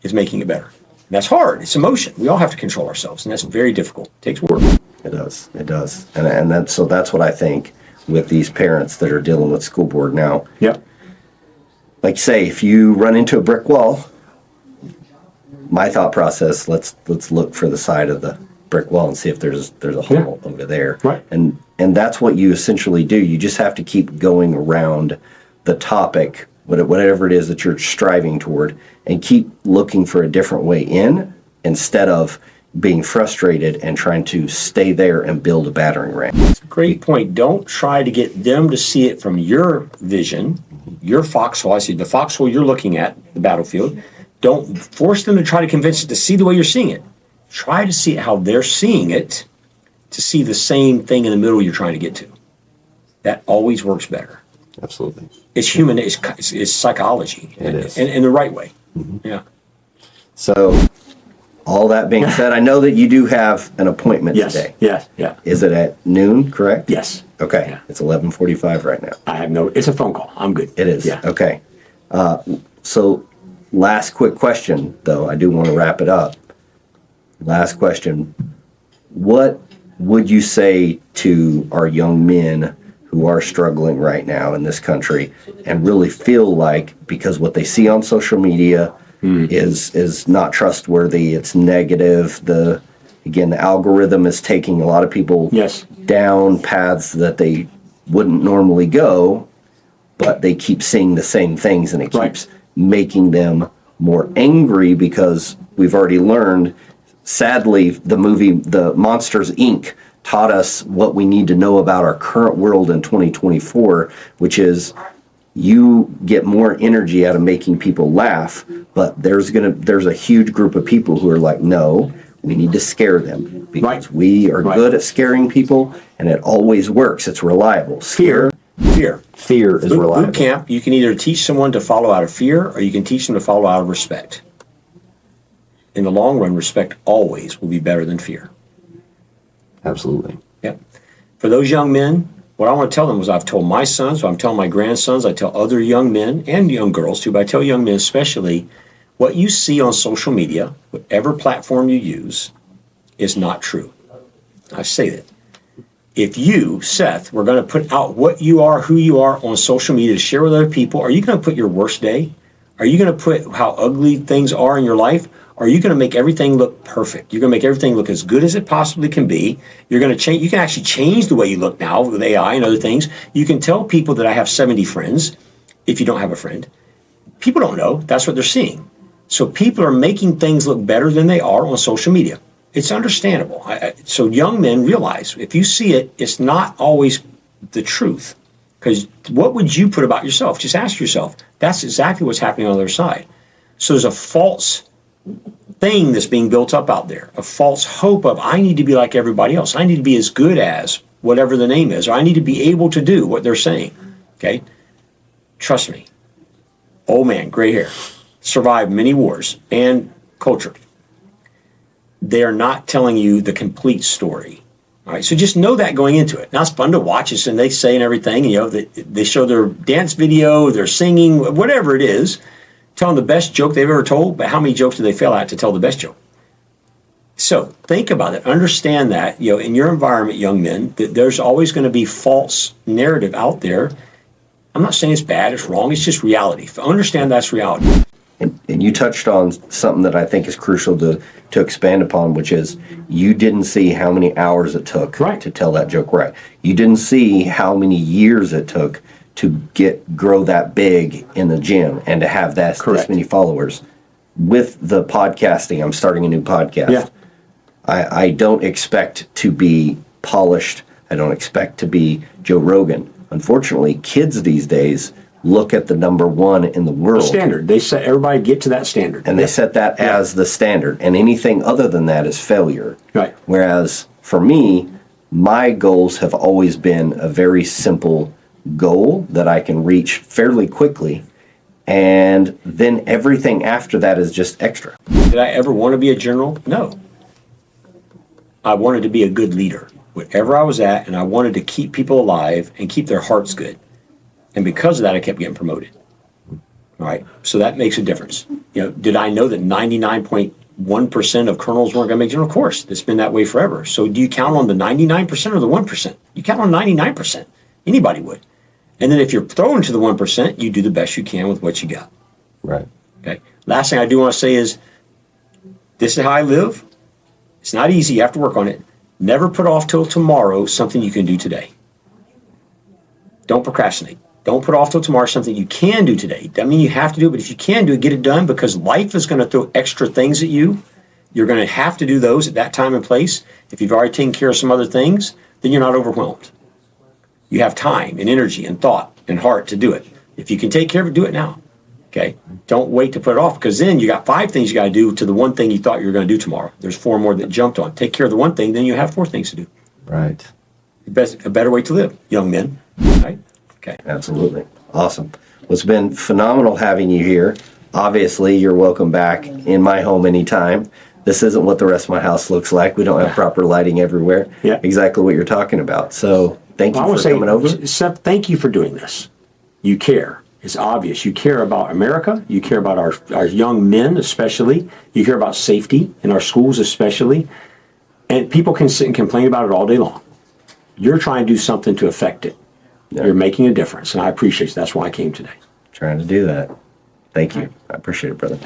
A: is making it better. And that's hard. It's emotion. We all have to control ourselves, and that's very difficult. It takes work.
B: It does. And that's what I think with these parents that are dealing with school board now.
A: Yep.
B: Like say, if you run into a brick wall, my thought process, let's look for the side of the brick wall and see if there's a hole over there.
A: Right.
B: And that's what you essentially do. You just have to keep going around the topic, whatever it is that you're striving toward, and keep looking for a different way in instead of being frustrated and trying to stay there and build a battering ram.
A: It's a great point. Don't try to get them to see it from your vision, your foxhole. I see the foxhole you're looking at, the battlefield. Don't force them to try to convince it to see the way you're seeing it. Try to see it how they're seeing it, to see the same thing in the middle you're trying to get to. That always works better.
B: Absolutely.
A: It's human. It's psychology.
B: It is.
A: In the right way. Mm-hmm. Yeah.
B: So, all that being said, I know that you do have an appointment today.
A: Yes. Yeah.
B: Is it at noon, correct?
A: Yes.
B: Okay.
A: Yeah.
B: It's 11:45 right now.
A: It's a phone call. I'm good.
B: It is?
A: Yeah.
B: Okay. So, last quick question, though. I do want to wrap it up. Last question. What would you say to our young men who are struggling right now in this country and really feel like, because what they see on social media is not trustworthy, it's negative, the algorithm is taking a lot of people down paths that they wouldn't normally go, but they keep seeing the same things and it keeps making them more angry, because we've already learned, sadly, the movie The Monsters, Inc. taught us what we need to know about our current world in 2024, which is you get more energy out of making people laugh, but there's a huge group of people who are like, no, we need to scare them, because we are good at scaring people, and it always works. It's reliable. Fear is reliable.
A: Boot camp, you can either teach someone to follow out of fear, or you can teach them to follow out of respect. In the long run, respect always will be better than fear.
B: Absolutely.
A: Yep. For those young men, what I want to tell them is, I've told my sons, I'm telling my grandsons, I tell other young men and young girls too, but I tell young men especially, what you see on social media, whatever platform you use, is not true. I say that. If you, Seth, were going to put out what you are, who you are on social media to share with other people, are you going to put your worst day? Are you going to put how ugly things are in your life? Or are you going to make everything look perfect? You're going to make everything look as good as it possibly can be. You're going to change. You can actually change the way you look now with AI and other things. You can tell people that I have 70 friends if you don't have a friend. People don't know. That's what they're seeing. So people are making things look better than they are on social media. It's understandable. So young men realize, if you see it, it's not always the truth. Because what would you put about yourself? Just ask yourself. That's exactly what's happening on the other side. So there's a false thing that's being built up out there, a false hope of, I need to be like everybody else. I need to be as good as whatever the name is, or I need to be able to do what they're saying. Okay? Trust me. Old man, gray hair, survived many wars and culture. They are not telling you the complete story. All right, so just know that going into it. Now it's fun to watch this, and they say and everything, they show their dance video, they're singing, whatever it is, telling the best joke they've ever told, but how many jokes do they fail at to tell the best joke? So think about it. Understand that, in your environment, young men, that there's always going to be false narrative out there. I'm not saying it's bad, it's wrong, it's just reality. Understand that's reality.
B: and you touched on something that I think is crucial to expand upon, which is you didn't see how many hours it took to tell that joke right. You didn't see how many years it took to grow that big in the gym and to have this many followers. With the podcasting, I'm starting a new podcast.
A: Yeah.
B: I don't expect to be polished. I don't expect to be Joe Rogan. Unfortunately, kids these days look at the number one in the world.
A: The standard. They set everybody get to that standard.
B: And they set that as the standard. And anything other than that is failure.
A: Right.
B: Whereas for me, my goals have always been a very simple goal that I can reach fairly quickly. And then everything after that is just extra.
A: Did I ever want to be a general? No. I wanted to be a good leader, wherever I was at, and I wanted to keep people alive and keep their hearts good. And because of that, I kept getting promoted. All right. So that makes a difference. Did I know that 99.1% of colonels weren't going to make general? Of course. It's been that way forever. So do you count on the 99% or the 1%? You count on 99%. Anybody would. And then if you're thrown to the 1%, you do the best you can with what you got.
B: Right.
A: Okay. Last thing I do want to say is, this is how I live. It's not easy. You have to work on it. Never put off till tomorrow something you can do today. Don't procrastinate. Don't put off till tomorrow something you can do today. Doesn't mean you have to do it, but if you can do it, get it done, because life is going to throw extra things at you. You're going to have to do those at that time and place. If you've already taken care of some other things, then you're not overwhelmed. You have time and energy and thought and heart to do it. If you can take care of it, do it now. Okay? Don't wait to put it off, because then you got 5 things you got to do to the one thing you thought you were going to do tomorrow. There's 4 more that jumped on. Take care of the one thing, then you have 4 things to do.
B: Right.
A: A better way to live, young men. Right? Okay.
B: Absolutely. Awesome. Well, it's been phenomenal having you here. Obviously, you're welcome back in my home anytime. This isn't what the rest of my house looks like. We don't have proper lighting everywhere.
A: Yeah.
B: Exactly what you're talking about. So thank you for coming over.
A: Seth, thank you for doing this. You care. It's obvious. You care about America. You care about our young men, especially. You care about safety in our schools, especially. And people can sit and complain about it all day long. You're trying to do something to affect it. Yeah. You're making a difference, and I appreciate it. That's why I came today.
B: Trying to do that. Thank you. I appreciate it, brother.